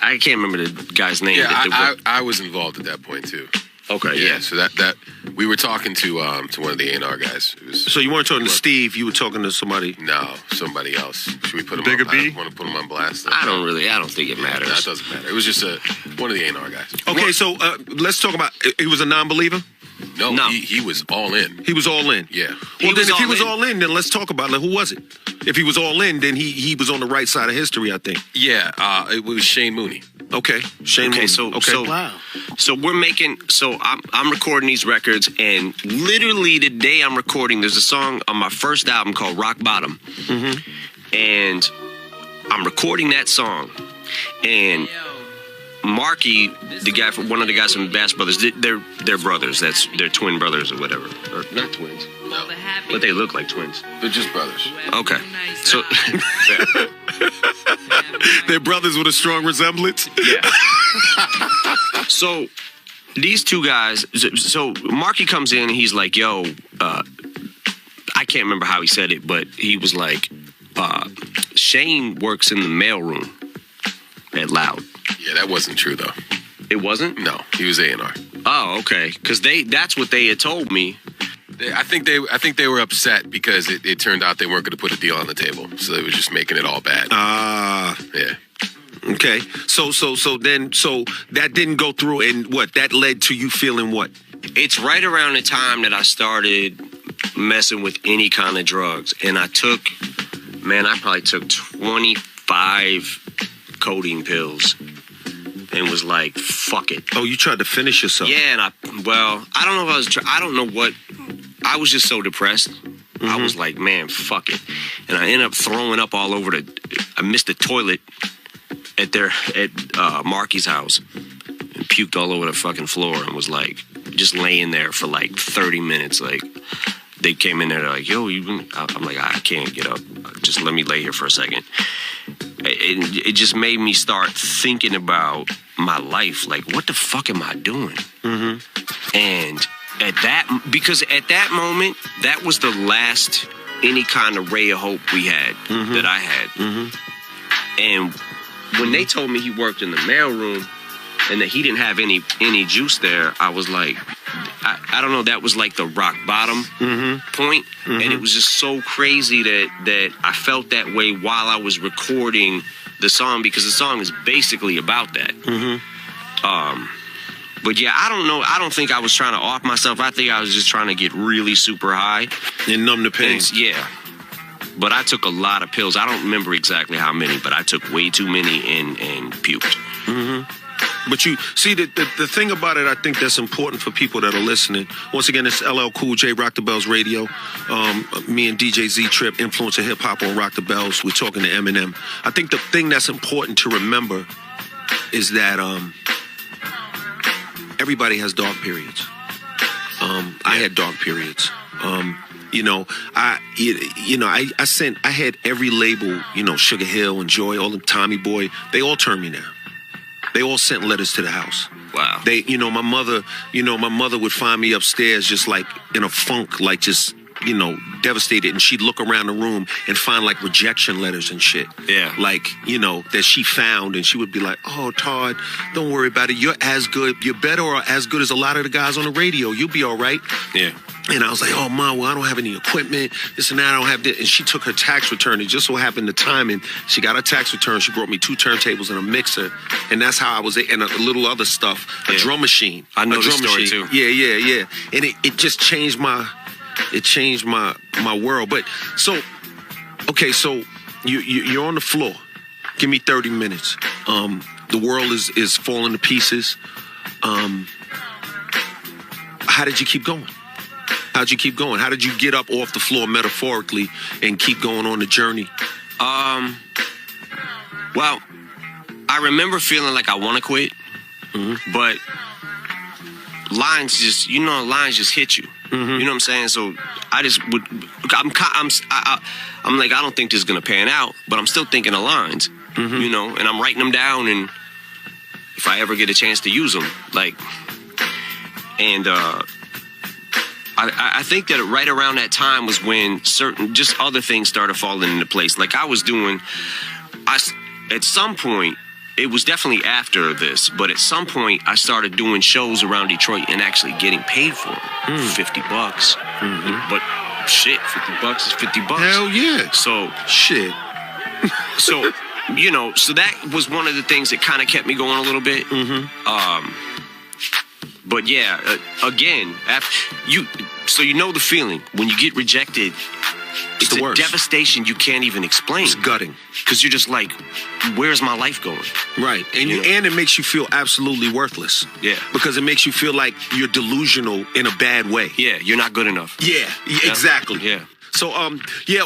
I can't remember the guy's name. Yeah, I was involved at that point too. Okay, yeah. So that We were talking to one of the A&R guys. So you weren't talking to Steve. You were talking to somebody. No, somebody else. Should we put him Bigger on? B? Want to put him on blast? I don't think it matters. No, it doesn't matter. It was just one of the A&R guys. Okay, so let's talk about. He was a non-believer. No. He was all in. He was all in. Yeah. Well, then if he was all in, then let's talk about who was it. If he was all in, then he was on the right side of history, I think. Yeah. It was Shane Mooney. Okay, Shane Mooney. So we're making. So I'm recording these records, and literally the day I'm recording, there's a song on my first album called Rock Bottom, and I'm recording that song, and Marky, the guy from one of the guys from Bass Brothers, they're brothers. They're twin brothers or whatever, or not twins, but they look like twins. They're just brothers. Okay, so they're brothers with a strong resemblance. Yeah. So these two guys. So Marky comes in and he's like, "Yo, I can't remember how he said it, but he was like, Shane works in the mailroom at Loud." Yeah, that wasn't true though. It wasn't? No, he was A&R. Oh, okay. Because that's what they had told me. I think they were upset because it turned out they weren't going to put a deal on the table, so they were just making it all bad. Yeah. Okay. So that didn't go through, and what that led to you feeling what? It's right around the time that I started messing with any kind of drugs, and I probably took 25 codeine pills. And was like, fuck it. Oh, you tried to finish yourself? Yeah, and I don't know if I don't know what. I was just so depressed. I was like, man, fuck it. And I ended up throwing up all over I missed the toilet at Marky's house and puked all over the fucking floor and was like, just laying there for like 30 minutes. Like, they came in there, they're like, yo, I'm like, I can't get up. Just let me lay here for a second. It just made me start thinking about my life. Like, what the fuck am I doing? And because at that moment, that was the last any kind of ray of hope we had, that I had. And when they told me he worked in the mailroom and that he didn't have any juice there, I was like, I don't know, that was like the rock bottom point. And it was just so crazy that I felt that way while I was recording the song, because the song is basically about that. But yeah, I don't know. I don't think I was trying to off myself. I think I was just trying to get really super high. And numb the pain. Yeah. But I took a lot of pills. I don't remember exactly how many, but I took way too many and puked. But you see, the thing about it, I think that's important for people that are listening. Once again, it's LL Cool J, Rock the Bells Radio. Me and DJ Z-Trip, influencer hip-hop on Rock the Bells. We're talking to Eminem. I think the thing that's important to remember is that everybody has dark periods. I had dark periods. I had every label, Sugar Hill and Joy, all them Tommy Boy. They all turned me down. They all sent letters to the house. Wow. My mother would find me upstairs just like in a funk, like just, devastated. And she'd look around the room and find like rejection letters and shit. Yeah. Like, that she found, and she would be like, oh, Todd, don't worry about it. You're as good, you're better or as good as a lot of the guys on the radio. You'll be all right. Yeah. And I was like, oh, Mom, well, I don't have any equipment, this and that, I don't have this. And she took her tax return. It just so happened the timing. She got her tax return. She brought me 2 turntables and a mixer. And that's how I was, and a little other stuff, a drum machine. I know the story too. Yeah. And it just changed my world. But so you're on the floor. Give me 30 minutes. The world is falling to pieces. How did you keep going? How'd you keep going? How did you get up off the floor metaphorically and keep going on the journey? Well, I remember feeling like I want to quit, but lines just hit you. You know what I'm saying? So I just would, I'm like, I don't think this is going to pan out, but I'm still thinking of lines, and I'm writing them down, and if I ever get a chance to use them, I think that right around that time was when just other things started falling into place. Like at some point, it was definitely after this, but at some point I started doing shows around Detroit and actually getting paid for them. $50. But shit, $50 is $50. Hell yeah. So shit. So, you know, so that was one of the things that kind of kept me going a little bit. But yeah, again, so you know the feeling when you get rejected. It's the a worst. devastation you can't even explain. It's gutting. Because you're just like, where's my life going? Right. And and it makes you feel absolutely worthless. Yeah. Because it makes you feel like you're delusional in a bad way. Yeah, you're not good enough. Yeah, exactly. Yeah. So,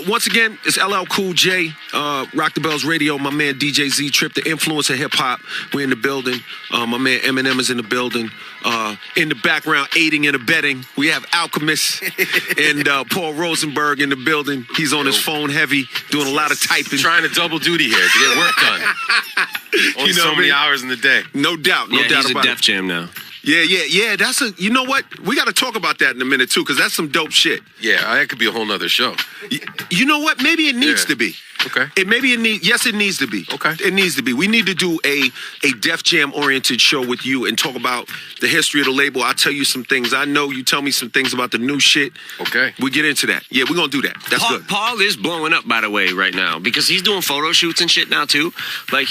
once again, it's LL Cool J, Rock the Bells Radio, my man DJ Z Trip, the influence of hip-hop. We're in the building. My man Eminem is in the building. In the background, aiding and abetting, we have Alchemist and Paul Rosenberg in the building. He's on his phone heavy, doing a lot of typing. Trying to double duty here to get work done. Only so many hours in the day. No doubt, no doubt he's about a Def it. Jam now. Yeah. That's you know what? We got to talk about that in a minute, too, because that's some dope shit. Yeah, that could be a whole nother show. You know what? Maybe it needs to be. Okay. Yes, it needs to be. Okay. It needs to be. We need to do a Def Jam oriented show with you and talk about the history of the label. I'll tell you some things. I know you tell me some things about the new shit. Okay. We get into that. Yeah, we're going to do that. That's good. Paul is blowing up, by the way, right now because he's doing photo shoots and shit now, too. Like,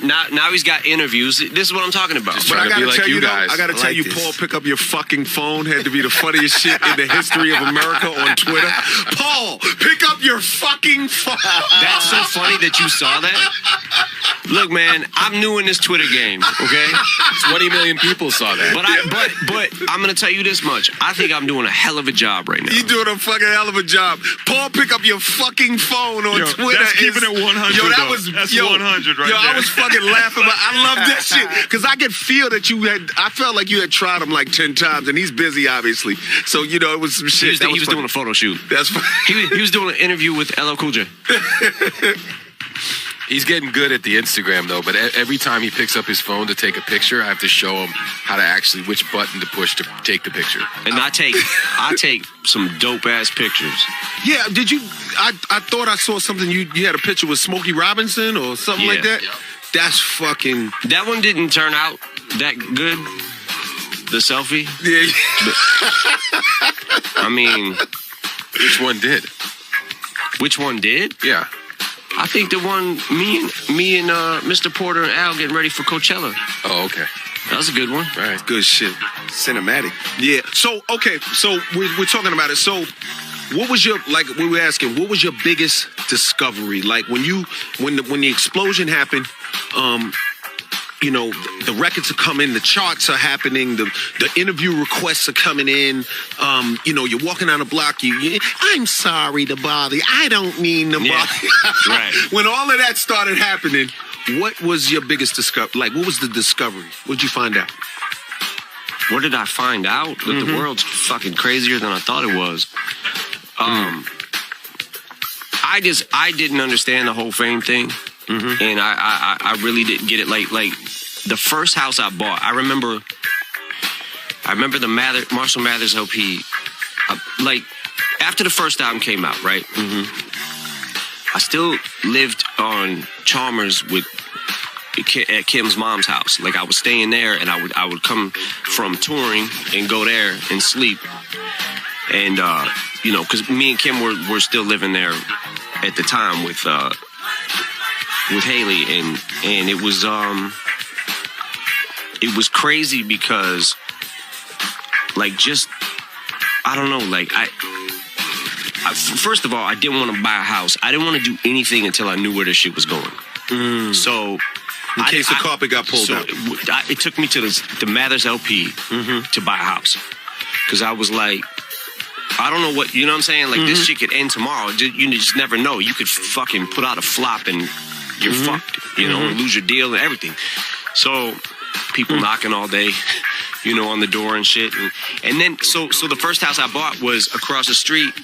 now he's got interviews. This is what I'm talking about. Just But I trying to be gotta like tell you you, guys. I got to tell like you, this. Paul, pick up your fucking phone. Had to be the funniest shit in the history of America on Twitter. Paul, pick up your fucking phone. That's so funny that you saw that. Look, man, I'm new in this Twitter game, okay? 20 million people saw that. But I'm gonna tell you this much. I think I'm doing a hell of a job right now. You doing a fucking hell of a job. Paul, pick up your fucking phone on Twitter. That's keeping it 100, that's 100 right there. I was fucking laughing. I love that shit. Because I could feel that I felt like you had tried him like 10 times, and he's busy, obviously. So, it was some shit. He was doing a photo shoot. That's fine. He was doing an interview with LL Cool J. He's getting good at the Instagram, though, but every time he picks up his phone to take a picture, I have to show him how to actually, which button to push to take the picture. And I take some dope-ass pictures. Yeah, did you, I thought I saw something, you had a picture with Smokey Robinson or something like that? Yep. That's fucking... That one didn't turn out that good, the selfie. Yeah. I mean... Which one did? Which one did? Yeah. I think the one me and Mr. Porter and Al getting ready for Coachella. Oh, okay. That was a good one. Right. Good shit. Cinematic. Yeah. So, okay. So, we're talking about it. So, what was your, like, we were asking, what was your biggest discovery? Like, when the explosion happened, the records are coming, the charts are happening, the interview requests are coming in. You're walking down the block. I'm sorry to bother you. I don't mean to bother you. Right. When all of that started happening, what was your biggest discovery? Like, what was the discovery? What did you find out? What did I find out? That the world's fucking crazier than I thought it was. I didn't understand the whole fame thing. And I really didn't get it. Like the first house I bought, I remember the Marshall Mathers LP. Like after the first album came out, right? I still lived on Chalmers at Kim's mom's house. Like I was staying there, and I would come from touring and go there and sleep. And because me and Kim were still living there at the time with Haley, and it was crazy because I don't know, like I first of all, I didn't want to buy a house. I didn't want to do anything until I knew where this shit was going. So in case the carpet got pulled out. It took me to the Mathers LP to buy a house because I was like, I don't know what, you know what I'm saying? Like this shit could end tomorrow. You just never know. You could fucking put out a flop and you're fucked, and lose your deal and everything. So people knocking all day, on the door and shit. And then, so the first house I bought was across the street,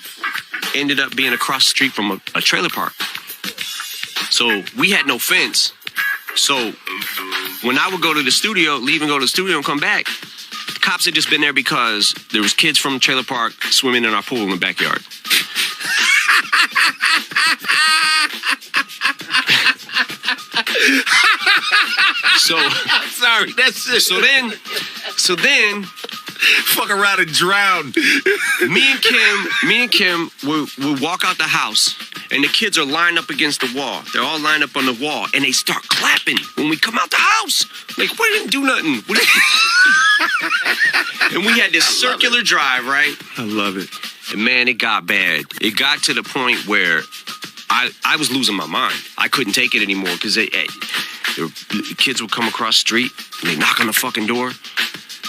ended up being across the street from a trailer park. So we had no fence. So when I would go to the studio, leave and go to the studio and come back, cops had just been there because there was kids from the trailer park swimming in our pool in the backyard. So I'm sorry. That's it. so then Fuck around and drown. me and Kim would walk out the house, and the kids are lined up against the wall. They're all lined up on the wall, and they start clapping when we come out the house. Like, we didn't do nothing. And we had this circular drive, right? I love it. And man, it got bad. It got to the point where I was losing my mind. I couldn't take it anymore because the kids would come across the street, and they knock on the fucking door.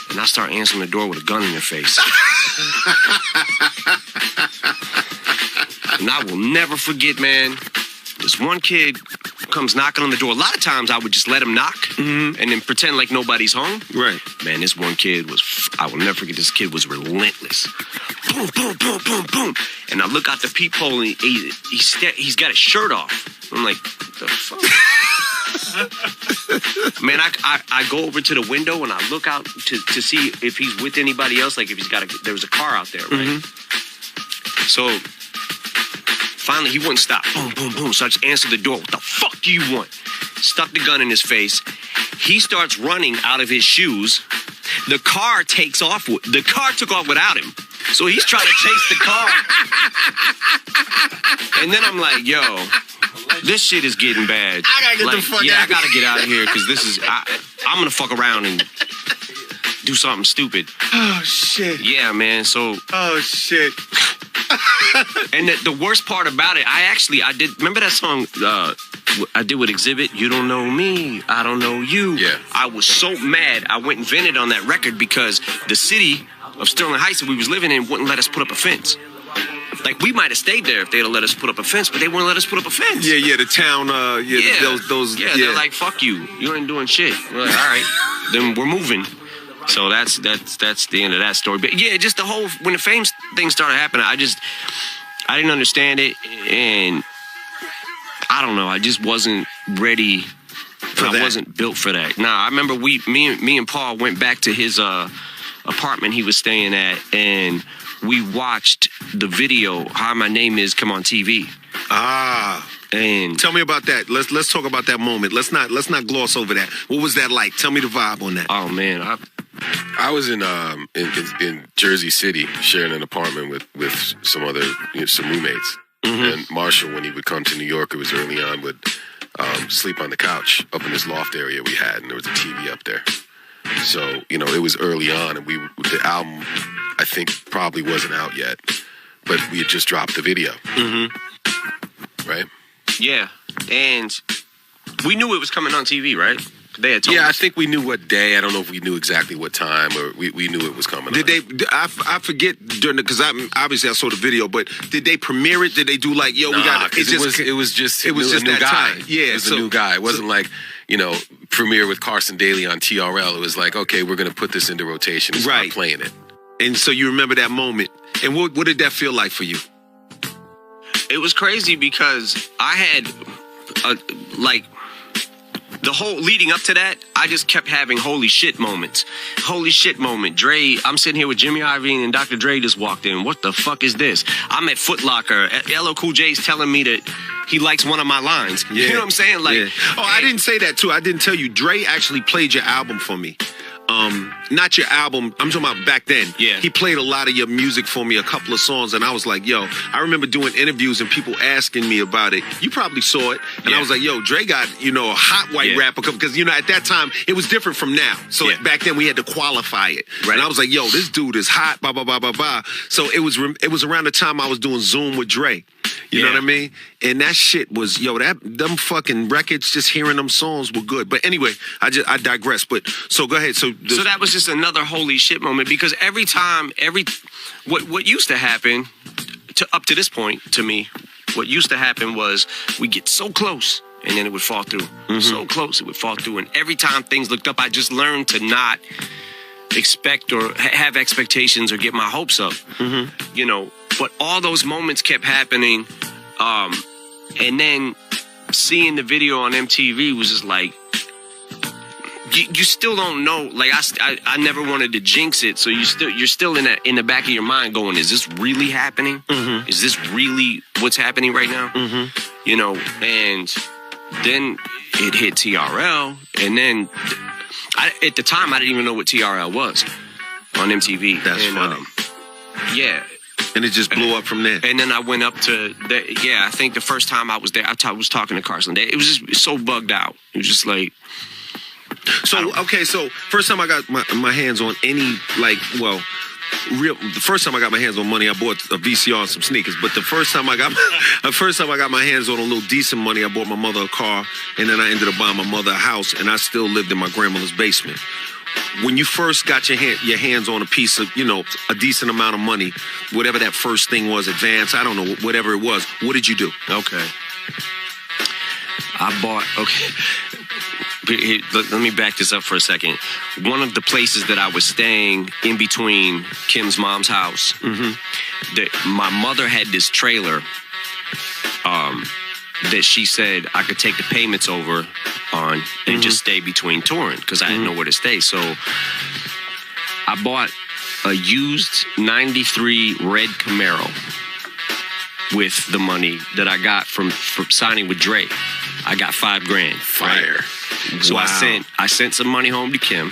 And I start answering the door with a gun in their face. And I will never forget, man, this one kid comes knocking on the door. A lot of times I would just let him knock and then pretend like nobody's home. Right. Man, this one kid I will never forget, this kid was relentless. Boom, boom, boom, boom, boom. And I look out the peephole and he's got his shirt off. I'm like, what the fuck? Man, I go over to the window and I look out to see if he's with anybody else. Like if there was a car out there, right? So finally he wouldn't stop. Boom, boom, boom. So I just answered the door. What the fuck do you want? Stuck the gun in his face. He starts running out of his shoes. The car takes off. The car took off without him. So he's trying to chase the car. And then I'm like, yo, this shit is getting bad. I gotta get the fuck out. Yeah, I gotta get out of here because this is. I'm gonna fuck around and do something stupid. Oh shit. Yeah, man. So. Oh shit. And the worst part about it, I did. Remember that song I did with Exhibit? You don't know me, I don't know you. Yeah. I was so mad. I went and vented on that record because the city of Sterling Heights that we was living in wouldn't let us put up a fence. Like, we might have stayed there if they'd have let us put up a fence, but they wouldn't let us put up a fence. Yeah, the town, those. Yeah, they're like, fuck you. You ain't doing shit. We're like, all right, then we're moving. So that's the end of that story. But yeah, just the whole, when the fame thing started happening, I didn't understand it, and I don't know, I just wasn't ready for that. I wasn't built for that. Nah, I remember me and Paul went back to his apartment he was staying at, and we watched the video How My Name Is come on TV. Ah. And tell me about that. Let's talk about that moment. Let's not gloss over that. What was that like? Tell me the vibe on that. Oh man, I was in Jersey City sharing an apartment with some other some roommates. And Marshall, when he would come to New York, it was early on, would sleep on the couch up in this loft area we had, and there was a TV up there. So it was early on, and the album I think probably wasn't out yet, but we had just dropped the video. Right? Yeah, and we knew it was coming on TV, right? They had told us. I think we knew what day. I don't know if we knew exactly what time, or we knew it was coming. Did they? I forget during because obviously I saw the video, but did they premiere it? Did they do like, yo, we got it? It was just a new that guy. Time. Yeah, it was a new guy. It wasn't like premiere with Carson Daly on TRL. It was like, okay, we're gonna put this into rotation and start playing it. And so you remember that moment. And what did that feel like for you? It was crazy because I had the whole leading up to that, I just kept having holy shit moments. Holy shit moment. Dre, I'm sitting here with Jimmy Iovine and Dr. Dre just walked in. What the fuck is this? I'm at Foot Locker. LL Cool J's telling me that he likes one of my lines. Yeah. You know what I'm saying? Like, I didn't say that too. I didn't tell you. Dre actually played your album for me. Not your album. I'm talking about back then. Yeah. He played a lot of your music for me, a couple of songs, and I was like, yo, I remember doing interviews and people asking me about it. You probably saw it. And I was like, yo, Dre got, a hot white rapper, because, at that time, it was different from now. So back then we had to qualify it. Right. And I was like, yo, this dude is hot, blah, blah, blah, blah, blah. So it was around the time I was doing Zoom with Dre. You know what I mean? And that shit was, them fucking records, just hearing them songs were good. But anyway, I digress. But so go ahead. So that was just another holy shit moment, because every time, what used to happen up to this point to me, what used to happen was we get so close and then it would fall through. So close, it would fall through. And every time things looked up, I just learned to not expect or have expectations or get my hopes up. But all those moments kept happening. And then seeing the video on MTV was just like, you still don't know. Like, I never wanted to jinx it. So you're still in the back of your mind going, is this really happening? Is this really what's happening right now? And then it hit TRL, and then at the time I didn't even know what TRL was on MTV. That's funny. Yeah. And it just blew up from there. And then I went up to, I think the first time I was there, I was talking to Carson. It was just so bugged out. It was just like. So first time I got my hands on any, the first time I got my hands on money, I bought a VCR and some sneakers. But the first time I got my hands on a little decent money, I bought my mother a car, and then I ended up buying my mother a house, and I still lived in my grandmother's basement. When you first got your hands on a piece of, a decent amount of money, whatever that first thing was, advance, I don't know, whatever it was, what did you do? Okay. Let me back this up for a second. One of the places that I was staying in between Kim's mom's house, my mother had this trailer that she said I could take the payments over on and just stay between touring because I had nowhere to stay. So I bought a used 93 red Camaro with the money that I got from signing with Dre. I got $5,000. Fire. Right? So I sent some money home to Kim,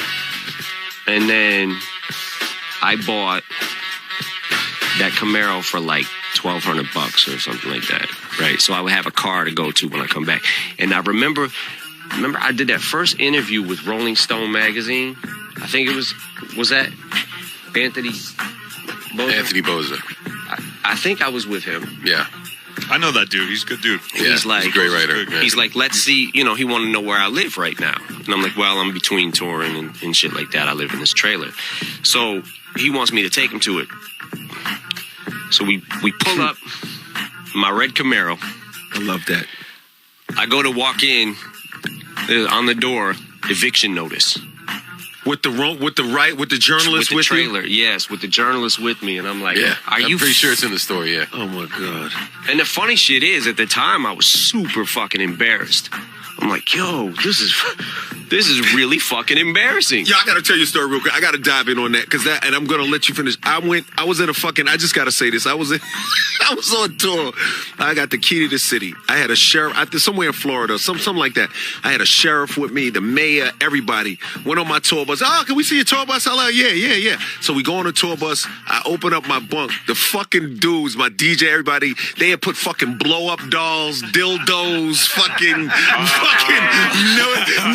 and then I bought that Camaro for like $1,200 or something like that, right? So I would have a car to go to when I come back. And I remember I did that first interview with Rolling Stone magazine. I think it was that Anthony Bozza? Anthony Bozza. I think I was with him. Yeah. I know that dude. He's a good dude. Yeah, he's a great writer. He's like, let's see, he wanted to know where I live right now. And I'm like, well, I'm between touring and shit like that. I live in this trailer. So he wants me to take him to it. So we pull up my red Camaro. I love that. I go to walk in, on the door, eviction notice. With the journalist with trailer, you? yes, with the journalist with me, and I'm like, I'm pretty sure it's in the story, yeah. Oh my God. And the funny shit is, at the time, I was super fucking embarrassed. I'm like, yo, this is really fucking embarrassing. Yeah, I gotta tell you a story real quick. I gotta dive in on that and I'm gonna let you finish. I just gotta say this. I was on tour. I got the key to the city. I had a sheriff, somewhere in Florida, something like that. I had a sheriff with me, the mayor, everybody. Went on my tour bus. Oh, can we see your tour bus? I'm like, yeah. So we go on a tour bus. I open up my bunk. The fucking dudes, my DJ, everybody, they had put fucking blow up dolls, dildos, fucking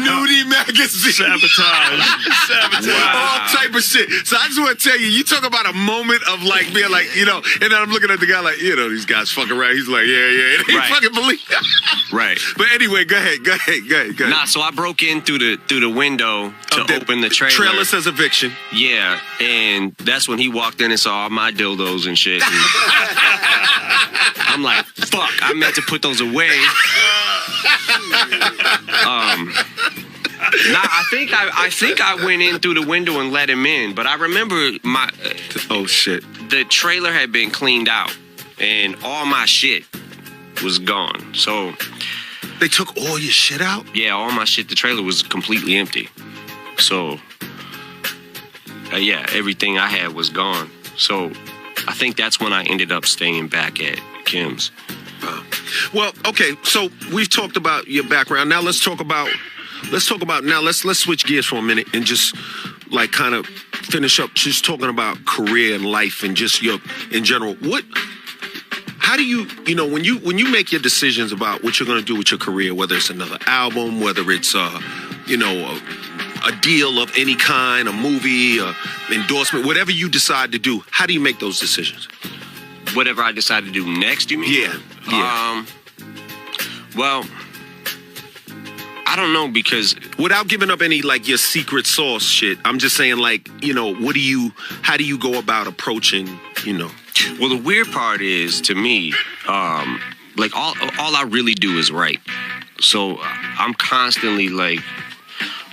nudie magazine. Sabotage. All type of shit. So I just want to tell you talk about a moment of like being like, and then I'm looking at the guy like, these guys fucking around. He's like, yeah. And he fucking believe Right. But anyway, go ahead. Nah, so I broke in through the window to open the trailer. Trailer says eviction. Yeah, and that's when he walked in and saw all my dildos and shit. And I'm like, fuck, I meant to put those away. I think I went in through the window and let him in, but I remember the trailer had been cleaned out and all my shit was gone. So they took all your shit out? Yeah, all my shit. The trailer was completely empty. So everything I had was gone. So I think that's when I ended up staying back at Kim's. Well, okay, so we've talked about your background. Now let's switch gears for a minute and just like kind of finish up just talking about career and life and just in general. How do you, when you make your decisions about what you're going to do with your career, whether it's another album, whether it's a deal of any kind, a movie, endorsement, whatever you decide to do, how do you make those decisions? Whatever I decide to do next, you mean? Yeah. Well, I don't know, because without giving up any like your secret sauce shit, I'm just saying like, how do you go about approaching, Well, the weird part is, to me, like all I really do is write. So I'm constantly like,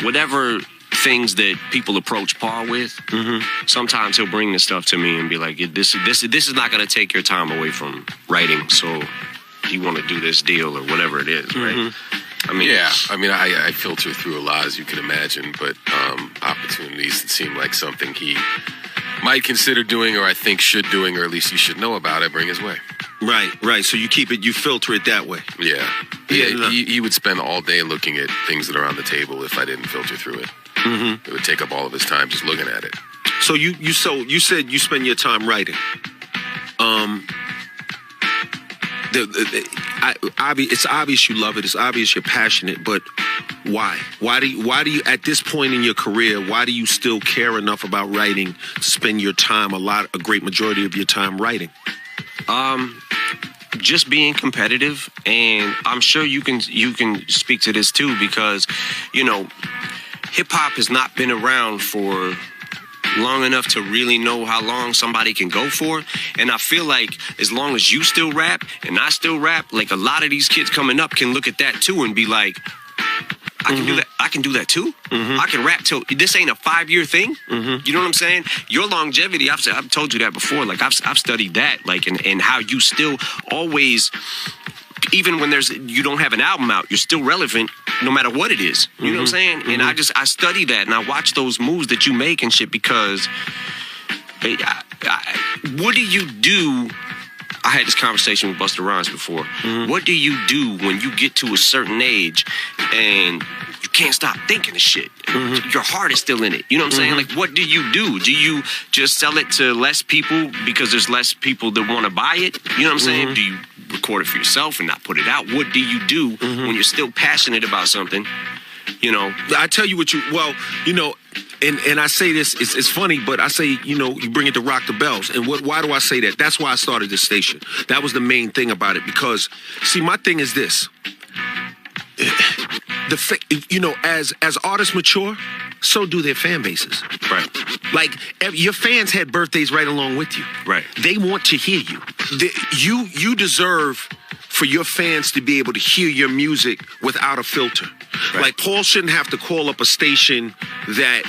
whatever things that people approach Paul with, sometimes he'll bring this stuff to me and be like, this is not going to take your time away from writing. So you want to do this deal or whatever it is, right? I filter through a lot, as you can imagine, but opportunities that seem like something he might consider doing, or I think should doing, or at least he should know about, I bring his way. Right. So you filter it that way. Yeah. No. He would spend all day looking at things that are on the table if I didn't filter through it. Mm-hmm. It would take up all of his time just looking at it. So you said you spend your time writing. It's obvious you love it. It's obvious you're passionate. But why? Why do you at this point in your career? Why do you still care enough about writing to spend your time a great majority of your time writing? Just being competitive, and I'm sure you can speak to this too, because hip hop has not been around for long enough to really know how long somebody can go for. And I feel like as long as you still rap and I still rap, like a lot of these kids coming up can look at that too and be like, I can do that. I can do that too. Mm-hmm. I can rap till this ain't a 5-year thing. Mm-hmm. You know what I'm saying? Your longevity, I've told you that before. Like I've studied that, like, and how you still always, even when you don't have an album out, you're still relevant no matter what it is. You know what I'm saying? Mm-hmm. And I study that and I watch those moves that you make and shit, because what do you do? I had this conversation with Busta Rhymes before. Mm-hmm. What do you do when you get to a certain age and you can't stop thinking of shit? Mm-hmm. Your heart is still in it. You know what I'm saying? Like, what do you do? Do you just sell it to less people because there's less people that want to buy it? You know what I'm saying? Do you record it for yourself and not put it out? What do you do when you're still passionate about something? I tell you and I say this, it's funny, but I say, you bring it to Rock the Bells. And why do I say that? That's why I started this station. That was the main thing about it, because, see, my thing is this. As artists mature, so do their fan bases. Right. Like, your fans had birthdays right along with you. Right. They want to hear you. You deserve for your fans to be able to hear your music without a filter. Right. Like, Paul shouldn't have to call up a station that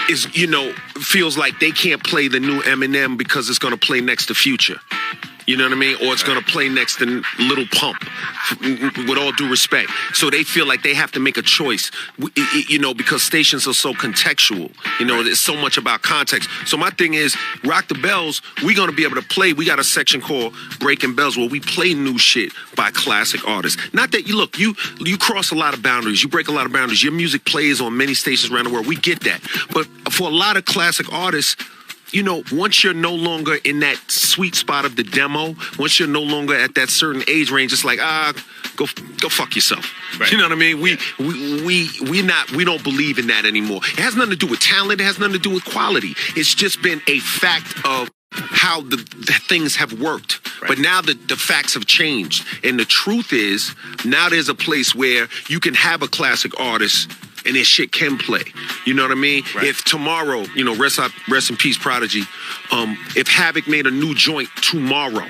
is, feels like they can't play the new Eminem because it's going to play next to Future. You know what I mean? Or it's going to play next to Little Pump, with all due respect. So they feel like they have to make a choice, because stations are so contextual. There's so much about context. So my thing is, Rock the Bells, we're going to be able to play. We got a section called Breaking Bells where we play new shit by classic artists. Not that, you cross a lot of boundaries. You break a lot of boundaries. Your music plays on many stations around the world. We get that. But for a lot of classic artists, once you're no longer in that sweet spot of the demo, once you're no longer at that certain age range, it's like, go fuck yourself. Right. You know what I mean? We don't believe in that anymore. It has nothing to do with talent. It has nothing to do with quality. It's just been a fact of how the things have worked. Right. But now the facts have changed. And the truth is, now there's a place where you can have a classic artist and their shit can play. You know what I mean? Right. If tomorrow, rest in peace, Prodigy, if Havoc made a new joint tomorrow,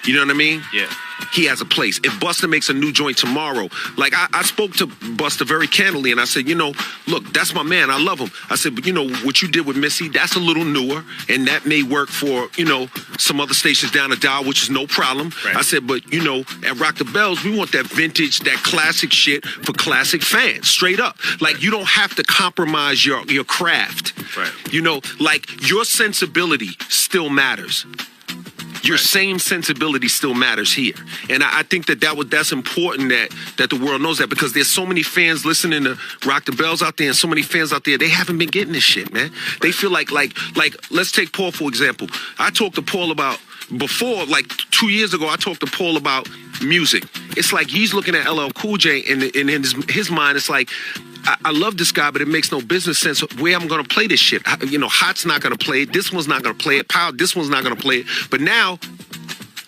you know what I mean? Yeah. He has a place. If Busta makes a new joint tomorrow, like I spoke to Busta very candidly and I said, look, that's my man. I love him. I said, but what you did with Missy, that's a little newer and that may work for, some other stations down the dial, which is no problem. Right. I said, but at Rock the Bells, we want that vintage, that classic shit for classic fans, straight up. Like, you don't have to compromise your craft. Right. Like, your sensibility still matters. Your same sensibility still matters here. And I think that's important that the world knows that, because there's so many fans listening to Rock the Bells out there and so many fans out there, they haven't been getting this shit, man. They feel like let's take Paul, for example. I talked to Paul about, before, like 2 years ago, I talked to Paul about music. It's like he's looking at LL Cool J and in his mind, it's like, I love this guy, but it makes no business sense where I'm going to play this shit. Hot's not going to play it. This one's not going to play it. Power, this one's not going to play it. But now,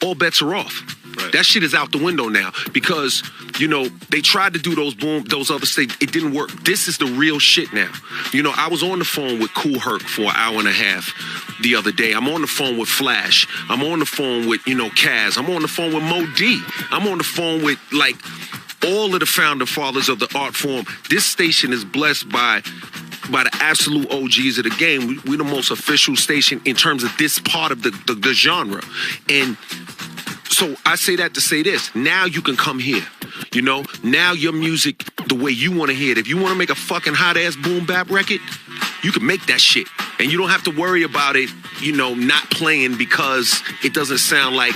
all bets are off. Right. That shit is out the window now because, they tried to do those other states. It didn't work. This is the real shit now. I was on the phone with Kool Herc for an hour and a half the other day. I'm on the phone with Flash. I'm on the phone with, Kaz. I'm on the phone with Mo D. I'm on the phone with, all of the founder fathers of the art form. This station is blessed by the absolute OGs of the game. We're the most official station in terms of this part of the genre. And so I say that to say this. Now you can come here. Now your music, the way you want to hear it. If you want to make a fucking hot-ass boom bap record, you can make that shit. And you don't have to worry about it, not playing because it doesn't sound like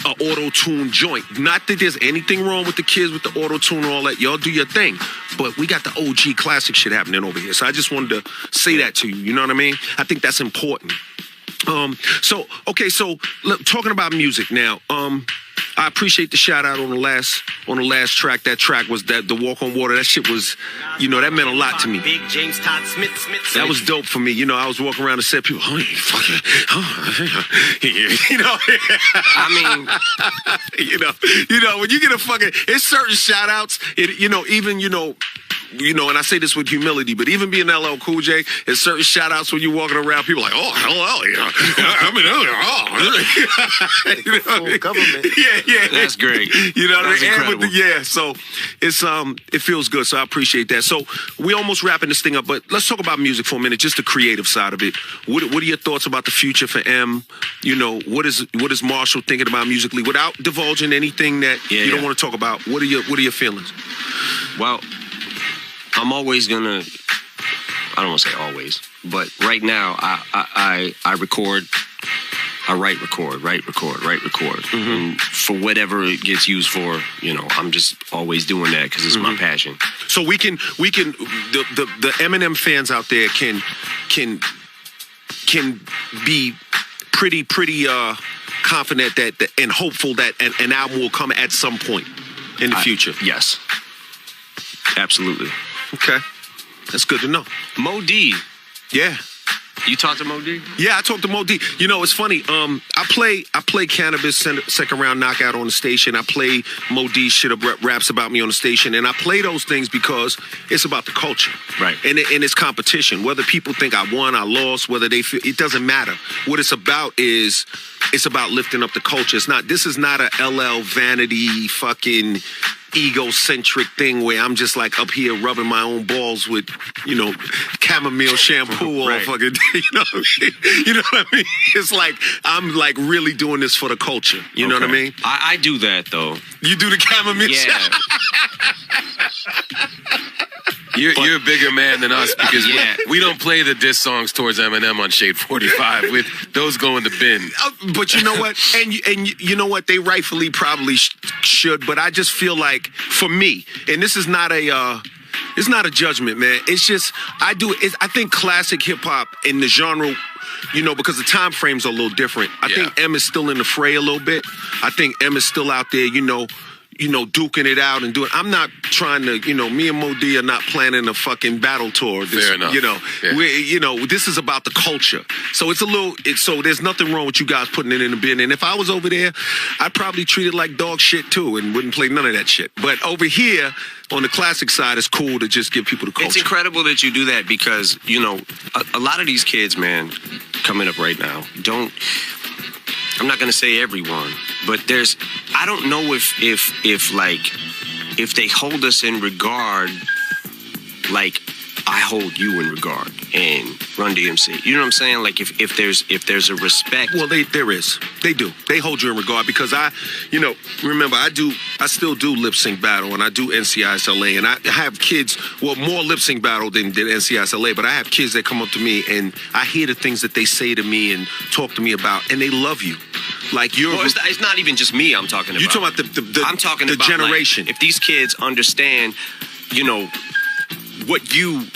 an auto-tune joint. Not that there's anything wrong with the kids with the auto-tune and all that. Y'all do your thing. But we got the OG classic shit happening over here. So I just wanted to say that to you. You know what I mean? I think that's important. So look, talking about music now. I appreciate the shout out on the last track. That track was the Walk on Water. That shit was, that meant a lot to me. Big James Todd Smith. That was dope for me. I was walking around and said, people, I mean, when you get a fucking, it's certain shout outs, and I say this with humility, but even being LL Cool J, there's certain shout outs when you're walking around, people are like, oh, hello, Full government. Yeah. That's great. You know what That's I mean? incredible. So it's it feels good. So I appreciate that. So we almost wrapping this thing up, but let's talk about music for a minute, just the creative side of it. What are your thoughts about the future for M? What is Marshall thinking about musically without divulging anything that you don't want to talk about? What are your feelings? Well, I'm always gonna, I don't want to say always, but right now I record, I write record. Mm-hmm. And for whatever it gets used for, I'm just always doing that because it's my passion. So we can the Eminem fans out there can be pretty confident that and hopeful that an album will come at some point in the future. Yes. Absolutely. Okay. That's good to know. Mo D. Yeah. You talked to Mo D? Yeah, I talked to Mo D. It's funny. I play Cannabis second round knockout on the station. I play Mo D shit up raps about me on the station, and I play those things because it's about the culture, right? And it's competition. Whether people think I won, I lost, whether they feel, it doesn't matter. What it's about is it's about lifting up the culture. This is not a LL Vanity fucking egocentric thing where I'm just like up here rubbing my own balls with, chamomile shampoo all fucking day. You know what I mean? It's like I'm like really doing this for the culture. You know what I mean? I do that though. You do the chamomile shampoo? You're a bigger man than us because we don't play the diss songs towards Eminem on Shade 45. With those go in the bin. But you know what? And you know what? They rightfully probably should. But I just feel like, for me, and this is not it's not a judgment, man. It's just I think classic hip hop in the genre. Because the time frames are a little different. I think M is still in the fray a little bit. I think M is still out there, duking it out and doing. I'm not trying to, me and Mo D are not planning a fucking battle tour. Fair enough. This is about the culture. So so there's nothing wrong with you guys putting it in the bin. And if I was over there, I'd probably treat it like dog shit too and wouldn't play none of that shit. But over here, on the classic side, it's cool to just give people the culture. It's incredible that you do that because, a lot of these kids, man, coming up right now, I'm not going to say everyone, but I don't know if they hold us in regard like I hold you in regard and Run DMC. You know what I'm saying? Like if there's a respect. Well, there is. They do. They hold you in regard because remember I still do lip sync battle and I do NCISLA and I have kids, more lip sync battle than NCISLA, but I have kids that come up to me and I hear the things that they say to me and talk to me about and they love you. Like it's not even just me I'm talking about. You're talking about I'm talking the about generation. Like, if these kids understand, what you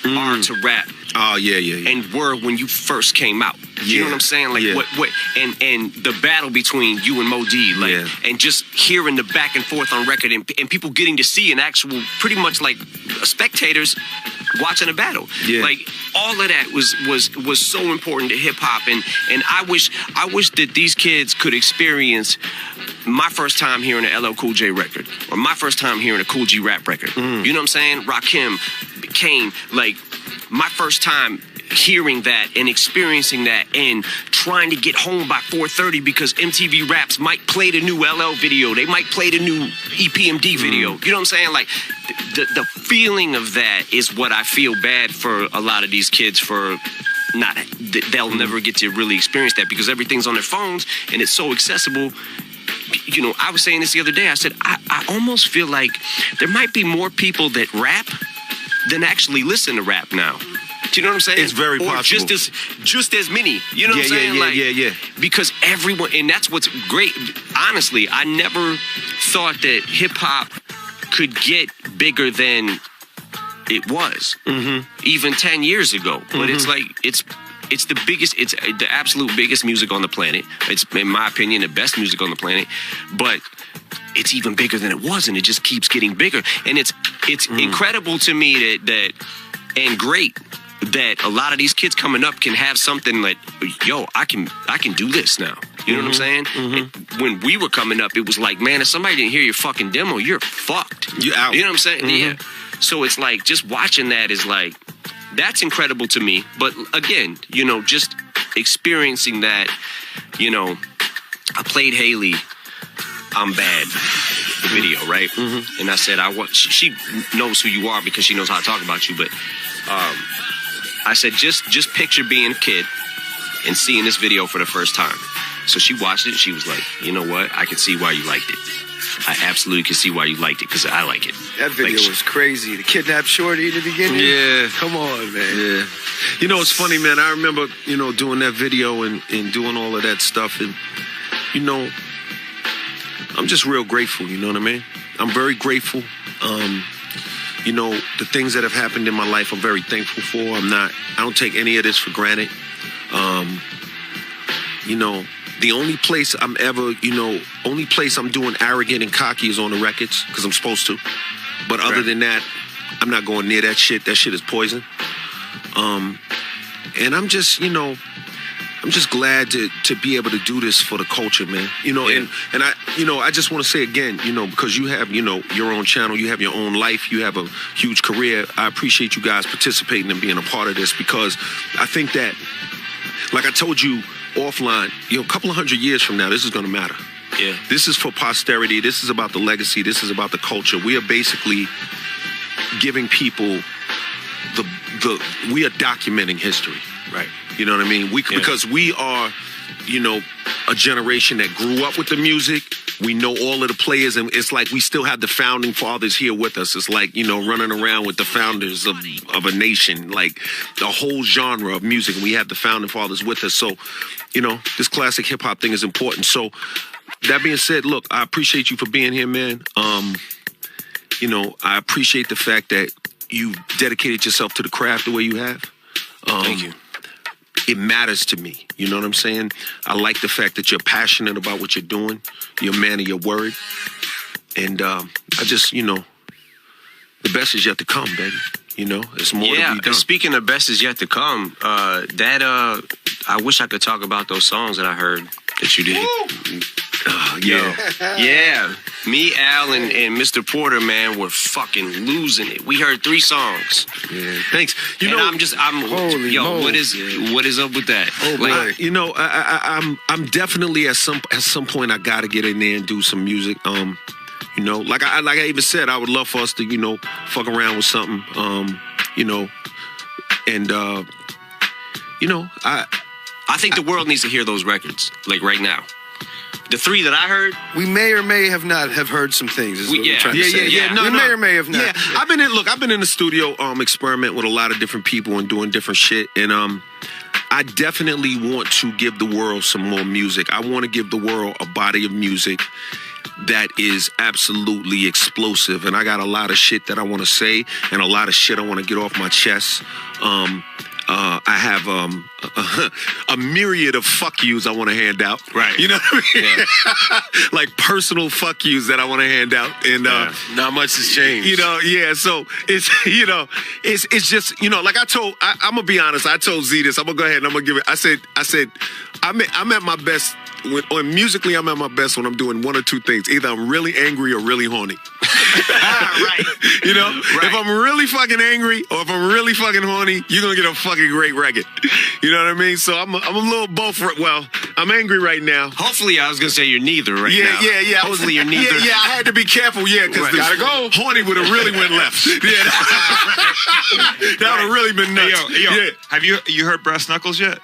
are to rap. Oh yeah. And were when you first came out. You know what I'm saying? Like what and the battle between you and Mo D, and just hearing the back and forth on record and people getting to see an actual pretty much like spectators watching a battle. Yeah. Like all of that was so important to hip hop and I wish that these kids could experience my first time hearing an LL Cool J record or my first time hearing a Cool G rap record. You know what I'm saying? Rakim, Kane, like my first time hearing that and experiencing that and trying to get home by 4:30 because MTV Raps might play the new LL video. They might play the new EPMD video. You know what I'm saying? Like the feeling of that is what I feel bad for a lot of these kids for not. They'll never get to really experience that because everything's on their phones and it's so accessible. I was saying this the other day. I said, I almost feel like there might be more people that rap than actually listen to rap now. Do you know what I'm saying? It's very or possible. just as many. You know what I'm saying? Yeah. Because everyone, and that's what's great. Honestly, I never thought that hip hop could get bigger than it was, even 10 years ago. But it's like it's the biggest. It's the absolute biggest music on the planet. It's, in my opinion, the best music on the planet. But it's even bigger than it was, and it just keeps getting bigger. And it's incredible to me that and great that a lot of these kids coming up can have something like, yo, I can do this now. You know what I'm saying? When we were coming up, it was like, man, if somebody didn't hear your fucking demo, you're fucked. You're out. You know what I'm saying? Yeah. So it's like, just watching that is like, that's incredible to me. But again, you know, just experiencing that, you know, I played Haley, I'm Bad, the video, right? And I said, she knows who you are because she knows how to talk about you. But I said, just picture being a kid and seeing this video for the first time. So she watched it. She was like, you know what? I can see why you liked it. I absolutely can see why you liked it because I like it. That video was crazy. The kidnapped Shorty at the beginning. Yeah. Come on, man. Yeah. You know, it's funny, man. I remember, you know, doing that video and doing all of that stuff. And, you know, I'm just real grateful. You know what I mean? I'm very grateful. You know, the things that have happened in my life, I'm very thankful for. I don't take any of this for granted. You know, the only place I'm doing arrogant and cocky is on the records because I'm supposed to. But other than that, I'm not going near that shit. That shit is poison. And I'm just, you know, I'm just glad to be able to do this for the culture, man. You know, and I, you know, I just want to say again, you know, because you have, you know, your own channel, you have your own life, you have a huge career. I appreciate you guys participating and being a part of this because I think that, like I told you offline, you know, a couple of 100 years from now, this is going to matter. Yeah. This is for posterity. This is about the legacy. This is about the culture. We are basically giving people we are documenting history. Right. You know what I mean? Because we are, you know, a generation that grew up with the music. We know all of the players, and it's like we still have the founding fathers here with us. It's like, you know, running around with the founders of a nation, like the whole genre of music. And we have the founding fathers with us. So, you know, this classic hip hop thing is important. So that being said, look, I appreciate you for being here, man. You know, I appreciate the fact that you dedicated yourself to the craft the way you have. Thank you. It matters to me. You know what I'm saying? I like the fact that you're passionate about what you're doing. You're a man of your word. And I just, you know, the best is yet to come, baby. You know, it's more to be done. Speaking of best is yet to come, I wish I could talk about those songs that I heard that you did. Yeah. Me, Al, and Mr. Porter, man, were fucking losing it. We heard 3 songs. Yeah, thanks. You And know, Holy moly. what is up with that? Oh, boy. you know, I'm definitely at some point I gotta get in there and do some music. You know, like I even said, I would love for us to, you know, fuck around with something. You know, and you know, I think the world needs to hear those records, like right now. The 3 that I heard, We may or may have not have heard some things. Is what we're trying to say. yeah. No, we may or may have not. Yeah, I've been in the studio, experiment with a lot of different people and doing different shit, and I definitely want to give the world some more music. I want to give the world a body of music that is absolutely explosive, and I got a lot of shit that I want to say and a lot of shit I want to get off my chest. I have a myriad of fuck yous I want to hand out. Right. You know what I mean? Yeah. Like personal fuck yous that I want to hand out. And Not much has changed. you know, yeah. So it's, you know, it's just, you know, like I'm gonna be honest. I told Z this. I'm gonna go ahead and I'm gonna give it. I said, I'm at my best musically. I'm at my best when I'm doing one or two things. Either I'm really angry or really horny. right? You know, if I'm really fucking angry or if I'm really fucking horny, you're gonna get a fucking great record. You know what I mean? So I'm a little both. Well, I'm angry right now. Hopefully, I was gonna say you're neither right now. Yeah. Hopefully, you're neither. Yeah, I had to be careful. Yeah, because Right. gotta go. Horny would have really went left. Yeah, that would have really been nuts. Hey, yo, Yeah. have you heard Brass Knuckles yet?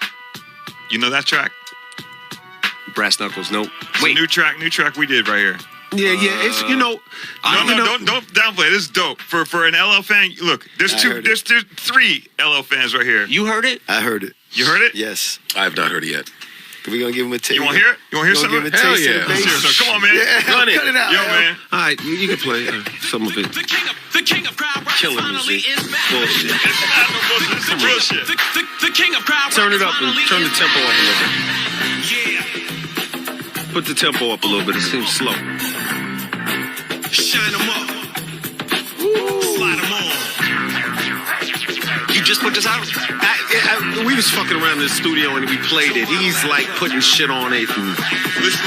You know that track? Brass Knuckles. Nope. It's a Wait. new track we did right here. Yeah, it's don't downplay it. It's dope for an LL fan. Look, there's three LL fans right here. You heard it? I heard it. You heard it? Yes. I have not heard it yet. We're gonna give him a taste. You want to hear it? You want to hear something? Give him a taste yeah. of the bass. So come on, man. Run it. Cut it out. Yo, man. all right, you can play some of it. The king of crowd rock Killing finally music. is back. Bullshit. It's not no bullshit. It's some real shit. The king of crowd Turn rock it up and finally turn the is tempo up a little bit. back. Yeah. Put the tempo up a little bit. It seems slow. Shine them up. Slide them on. You just put this out? We was fucking around in the studio and we played it. He's like putting shit on it. And Listen.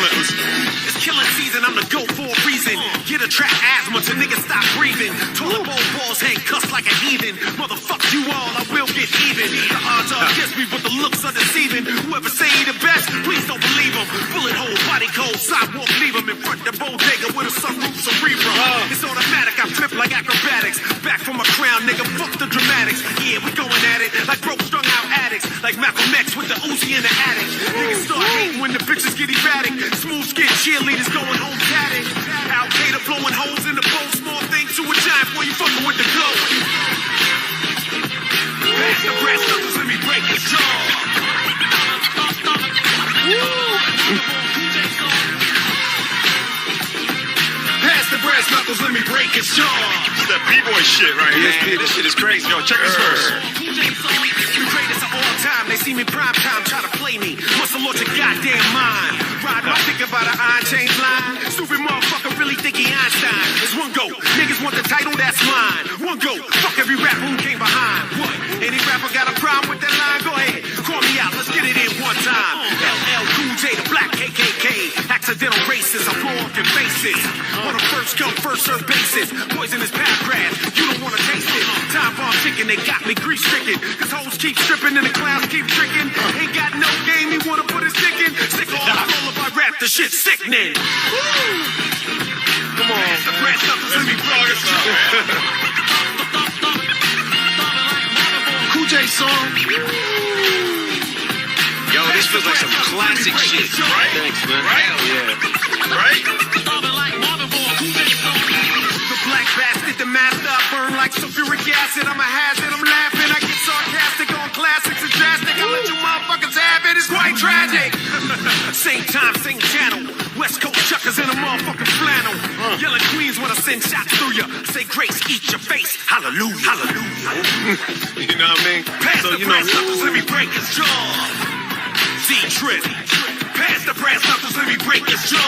It's killing season, I'm the GOAT for a reason. Get a track asthma till niggas stop breathing. Toilet bowl balls hang cussed like a heathen. Motherfuck you all, I will get even. The odds are against me, but the looks are deceiving. Whoever say he the best, please don't believe him. Bullet hole, body cold, sidewalk, leave him in front the bodega with a sunroof cerebral. It's automatic, I flip like acrobatics. Back from my crown, nigga, fuck the dramatics. Yeah, we going at it like broke strung out addicts. Like Malcolm X with the Uzi in the attic. Niggas start hating when the bitches get erratic. Smooth skin cheerleaders going home tatted. Al Qaeda blowing holes in the bowl. Small thing to a giant boy, you fucking with the glow. Pass the brass knuckles, let me break his jaw. Pass the brass knuckles, let me break his jaw. It's that B-boy shit right here. This shit is crazy. Yo, check this verse. The greatest of all time, they see me prime time, try to play me. Must have lost your goddamn mind. Ride my dick about an iron chain line. Stupid motherfucker really think he Einstein. It's one go, niggas want the title, that's mine. One go, fuck every rapper who came behind. What? Any rapper got a problem with that line? Go ahead, call me out, let's get it in one time. LL Cool J, the black KKK. Accidental racist, I blow off your faces. On a first come, first serve basis. Poisonous paragraph, you don't wanna taste it. Time bomb chicken, they got me grief stricken. Cause hoes keep stripping and the clowns keep tricking. Ain't got no game, he wanna put his dick in. Sick all the roll up, I rap, the shit sickening. Come on. The brass knuckles, let me blow this up. Cool J song. Yo, this feels like some classic shit. Right? Thanks, man. Right? Right? The black bastard, the master, I burn like sulfuric acid. I'm a hazard, I'm laughing. I get sarcastic on classics and drastic. I let you motherfuckers have it, it's quite tragic. Same time, same channel. West Coast chuckers in a motherfucking flannel. Yelling queens when I send shots through ya. Say grace, eat your face. Hallelujah, hallelujah. You know what I mean? Pass So the you know. brass knuckles, let me break his jaw. D-Trip. Pass the brass knuckles, let me break his jaw.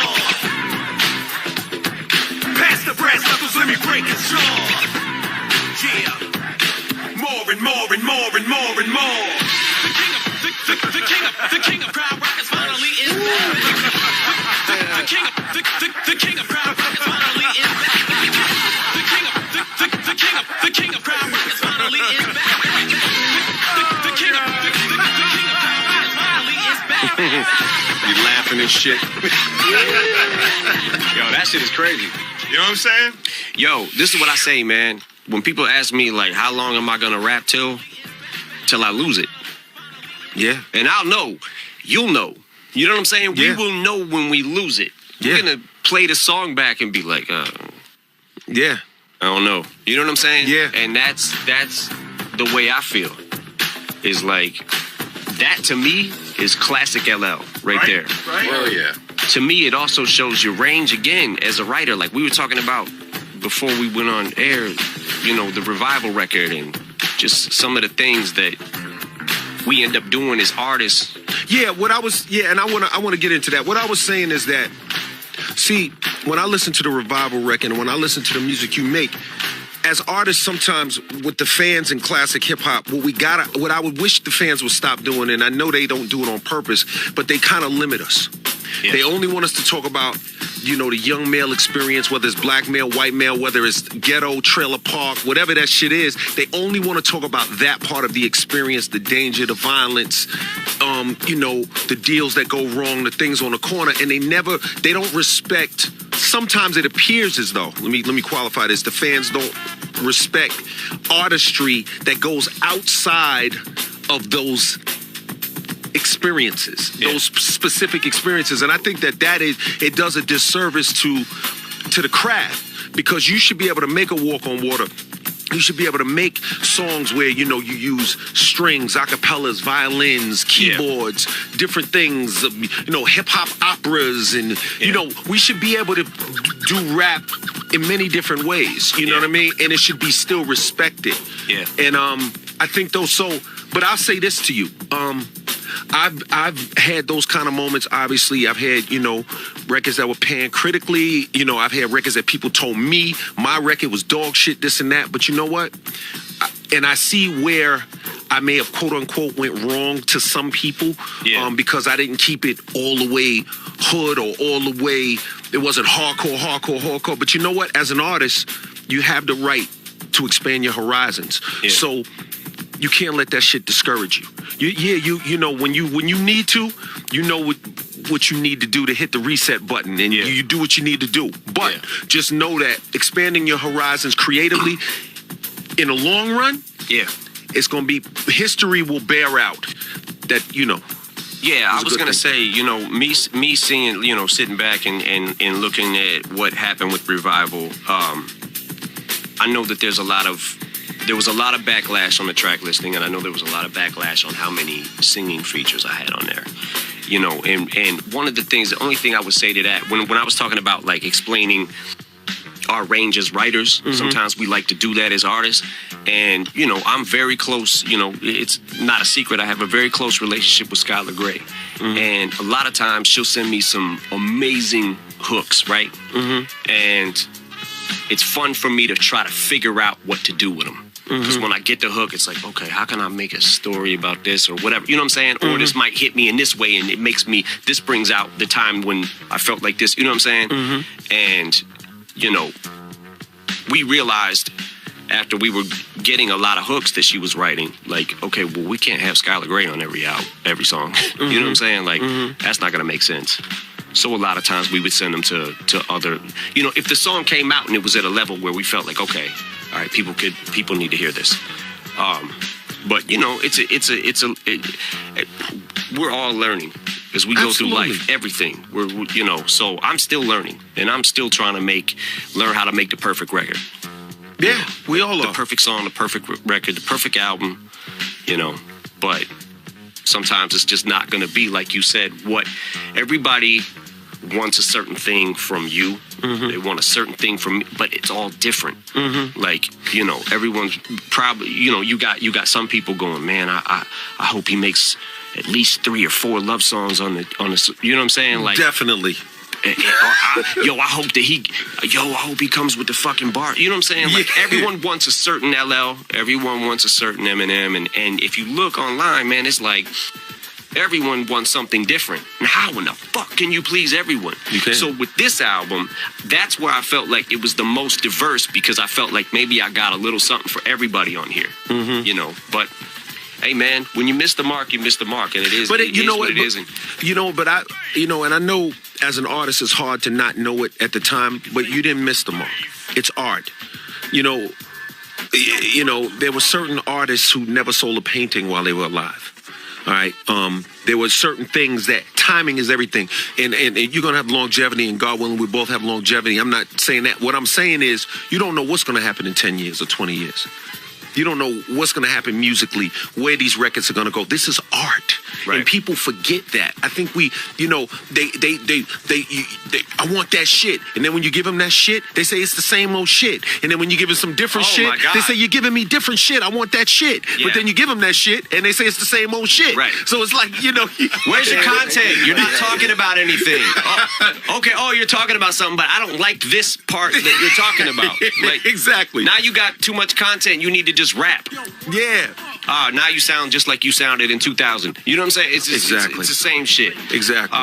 Pass the brass knuckles, let me break his jaw. Yeah. More and more and more and more and more. The king of crowd rockers finally is back. The king of crowd rockers finally is back. The king of crowd rockers finally is back. The king of crowd rockers finally is back. You laughing and shit. Yo, that shit is crazy. You know what I'm saying? Yo, this is what I say, man. When people ask me, like, how long am I gonna rap till I lose it? Yeah. And I'll know. You'll know. You know what I'm saying? Yeah. We will know when we lose it. Yeah. We're gonna play the song back and be like, Yeah. I don't know. You know what I'm saying? Yeah. And that's the way I feel. Is like, that to me is classic LL right there. Right? Oh, yeah. To me, it also shows your range again as a writer. Like we were talking about before we went on air, you know, the Revival record and just some of the things that we end up doing as artists. Yeah, and I want to get into that. What I was saying is that, see, when I listen to the Revival record and when I listen to the music you make, as artists, sometimes with the fans in classic hip hop, what I would wish the fans would stop doing, and I know they don't do it on purpose, but they kind of limit us. Yeah. They only want us to talk about, you know, the young male experience, whether it's black male, white male, whether it's ghetto, trailer park, whatever that shit is. They only want to talk about that part of the experience, the danger, the violence, you know, the deals that go wrong, the things on the corner, and they don't respect. Sometimes it appears as though, let me qualify this, the fans don't respect artistry that goes outside of those experiences, those specific experiences. And I think that it does a disservice to to the craft, because you should be able to make a Walk on Water. You should be able to make songs where, you use strings, acapellas, violins, keyboards, different things, hip-hop operas. And, we should be able to do rap in many different ways. You know what I mean? And it should be still respected. Yeah. And I think but I'll say this to you. I've had those kind of moments. Obviously, I've had, records that were panned critically. I've had records that people told me my record was dog shit, this and that. But you know what? And I see where I may have, quote unquote, went wrong to some people because I didn't keep it all the way hood or all the way. It wasn't hardcore. But you know what? As an artist, you have the right to expand your horizons. Yeah. So you can't let that shit discourage you. When you need to, what you need to do to hit the reset button, and you do what you need to do. But just know that expanding your horizons creatively, in the long run, it's gonna be, history will bear out that Yeah, I was gonna say, me seeing, sitting back and looking at what happened with Revival. I know that there was a lot of backlash on the track listing, and I know there was a lot of backlash on how many singing features I had on there. And one of the only thing I would say to that, when I was talking about like explaining our range as writers, sometimes we like to do that as artists. And, I'm very close, it's not a secret. I have a very close relationship with Skylar Grey. And a lot of times she'll send me some amazing hooks, right? And it's fun for me to try to figure out what to do with them. Because when I get the hook, it's like, okay, how can I make a story about this or whatever? You know what I'm saying? Or this might hit me in this way, and this brings out the time when I felt like this. You know what I'm saying? And, we realized after we were getting a lot of hooks that she was writing, like, okay, well, we can't have Skylar Grey on every song. You know what I'm saying? Like, that's not going to make sense. So a lot of times we would send them to other, if the song came out and it was at a level where we felt like, okay, all right, people need to hear this. But we're all learning as we go through life, everything. So I'm still learning, and I'm still trying to learn how to make the perfect record. Yeah, we all are. The perfect song, the perfect record, the perfect album, but sometimes it's just not going to be, like you said, what everybody wants a certain thing from you. They want a certain thing from me, but it's all different. Like, everyone's probably, you got some people going, man, I hope he makes at least 3 or 4 love songs on the, you know what I'm saying? Like, definitely. I hope he comes with the fucking bar. You know what I'm saying? Like, everyone wants a certain LL, everyone wants a certain Eminem, and if you look online, man, it's like everyone wants something different. And how in the fuck can you please everyone? So with this album, that's where I felt like it was the most diverse, because I felt like maybe I got a little something for everybody on here. But hey, man, when you miss the mark, you miss the mark, and it is. But it isn't. But and I know as an artist, it's hard to not know it at the time. But you didn't miss the mark. It's art. There were certain artists who never sold a painting while they were alive. All right. There were certain things that timing is everything, and you're gonna have longevity, and God willing, we both have longevity. I'm not saying that. What I'm saying is, you don't know what's gonna happen in 10 years or 20 years. You don't know what's going to happen musically, where these records are going to go. This is art. Right. And people forget that. I think I want that shit. And then when you give them that shit, they say it's the same old shit. And then when you give them some different shit, they say, you're giving me different shit. I want that shit. Yeah. But then you give them that shit, and they say it's the same old shit. Right. So it's like, where's your content? You're not talking about anything. Okay, you're talking about something, but I don't like this part that you're talking about. Like, exactly. Now you got too much content. You need to just rap. Yeah. Now you sound just like you sounded in 2000. You know what I'm saying? It's the same shit. Exactly.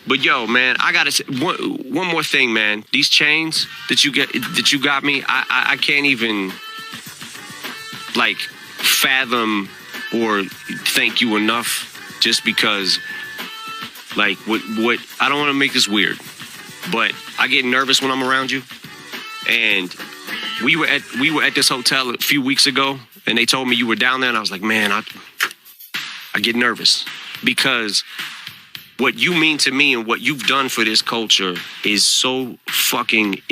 But yo, man, I gotta say one more thing, man. These chains that you got me, I can't even like fathom or thank you enough, just because like what I don't want to make this weird, but I get nervous when I'm around you. And we were at this hotel a few weeks ago, and they told me you were down there, and I was like, man, I get nervous, because what you mean to me and what you've done for this culture is so fucking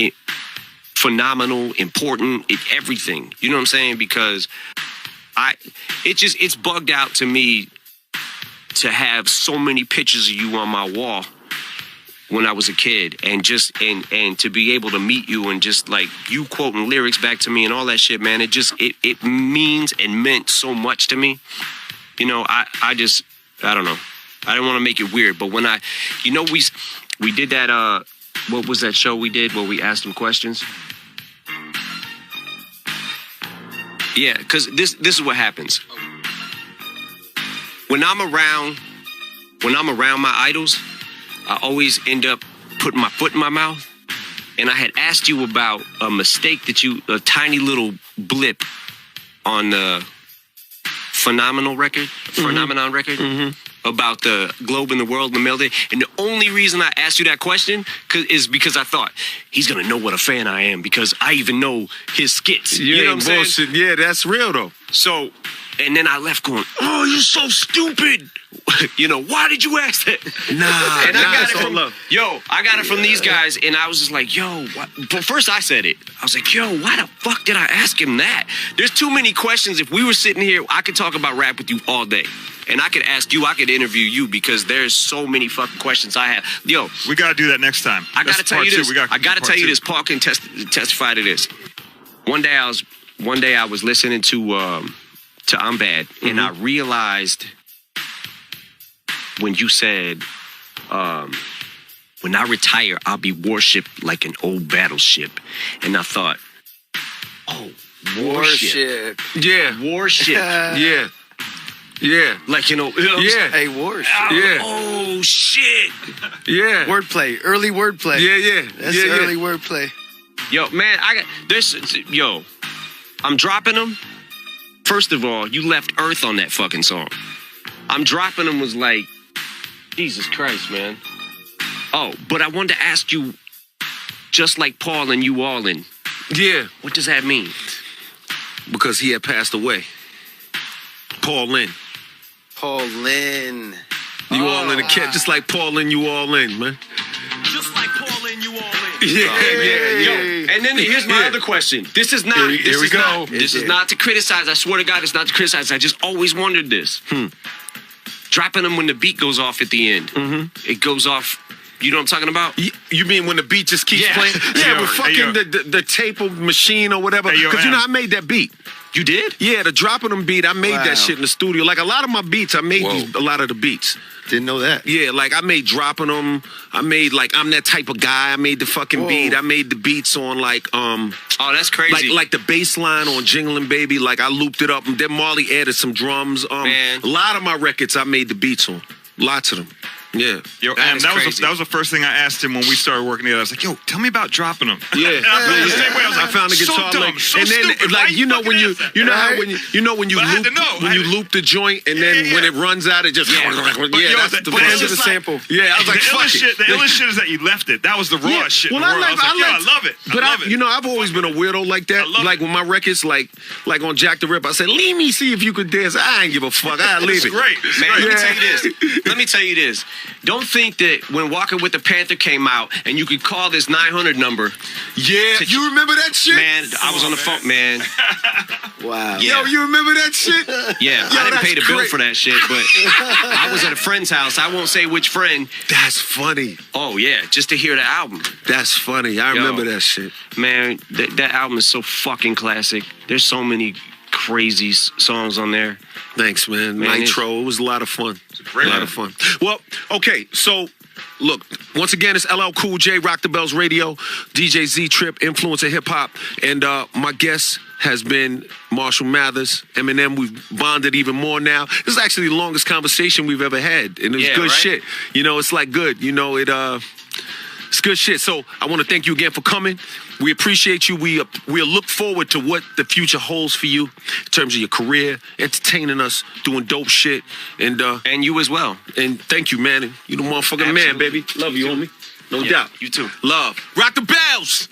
phenomenal, important, everything. You know what I'm saying? Because it's bugged out to me to have so many pictures of you on my wall when I was a kid, and to be able to meet you and just like you quoting lyrics back to me and all that shit, man. It means and meant so much to me. You know, I don't know. I don't want to make it weird, but when we did that, what was that show we did where we asked them questions? Yeah, because this is what happens. When I'm around my idols, I always end up putting my foot in my mouth. And I had asked you about a mistake a tiny little blip on the Phenomenon record, about the globe and the world and the melody. And the only reason I asked you that question is because I thought, he's going to know what a fan I am because I even know his skits. You know what I'm saying? Bullshit. Yeah, that's real, though. So, and then I left going, oh, you're so stupid. You know, why did you ask that? Nah, and I got it from these guys, and I was just like, yo, what? But first I said it. I was like, yo, why the fuck did I ask him that? There's too many questions. If we were sitting here, I could talk about rap with you all day. And I could ask you, I could interview you because there's so many fucking questions I have. Yo. We got to do that next time. I got to tell you this. I got to tell you this. Paul can testify to this. One day I was listening to I'm Bad, and I realized when you said, when I retire, I'll be worshipped like an old battleship. And I thought, oh, worship. Yeah. Worship. Yeah. Yeah. Like, you know yeah. Hey, worship. Yeah. Oh, shit. Yeah. Wordplay. Early wordplay. Yeah. That's early wordplay. Yo, man, I'm dropping them. First of all, you left Earth on that fucking song. I'm dropping them was like, Jesus Christ, man. Oh, but I wanted to ask you, just like Paul and you all in. Yeah. What does that mean? Because he had passed away. Paul Lynn. Paul Lynn. You all in the cat, just like Paul Lynn, you all in, man. Just like Paul and you all in. Yeah. And then here's my other question. This is not. Here we go. This is not to criticize. I swear to God, it's not to criticize. I just always wondered this. Dropping them when the beat goes off at the end. It goes off. You know what I'm talking about? You mean when the beat just keeps playing? Yeah, but fucking the tape machine or whatever. Because I made that beat. You did? Yeah, the dropping them beat. I made that shit in the studio. Like a lot of my beats, I made a lot of the beats. Didn't know that. Yeah, like I made dropping them. I made like I'm that type of guy. I made the fucking beat. I made the beats on like Oh, that's crazy. Like the bass line on Jingling Baby. Like I looped it up, and then Marley added some drums. Man. A lot of my records I made the beats on. Lots of them. Yeah. Yo, and that was the first thing I asked him when we started working together. I was like, yo, tell me about dropping them. Yeah. And I felt the same way. I was like, I found a guitar so dumb, lick. so and then stupid. like when you loop the joint and then when it runs out it just that's the end of the sample. Yeah, I was like, fuck it. The illest shit is that you left it. That was the raw shit. Well, I love it. But I've always been a weirdo like that. Like when my records, like on Jack the Ripper, I said, "Leave me see if you could dance." I ain't give a fuck. I leave it. Great, man. Let me tell you this. Don't think that when Walking with the Panther came out and you could call this 900 number. Yeah, you remember that shit? Man, I was on the phone, man. Wow. Yeah. Yo, you remember that shit? Yeah, I didn't pay the bill for that shit, but I was at a friend's house. I won't say which friend. That's funny. Oh, yeah, just to hear the album. That's funny. I remember that shit. Man, that album is so fucking classic. There's so many crazy songs on there. Thanks, man. Nitro. It was a lot of fun. A lot of fun. Well, okay, so look, once again, it's LL Cool J, Rock the Bells Radio, DJ Z-Trip, Influencer Hip Hop, and my guest has been Marshall Mathers, Eminem. We've bonded even more now. This is actually the longest conversation we've ever had, and it was good shit. You know, it's like good. You know, it's good shit. So I want to thank you again for coming. We appreciate you. We'll look forward to what the future holds for you in terms of your career, entertaining us, doing dope shit, and you as well. And thank you, man. You the motherfucking man, baby. Love you, homie. No doubt. You too. Love. Rock the bells.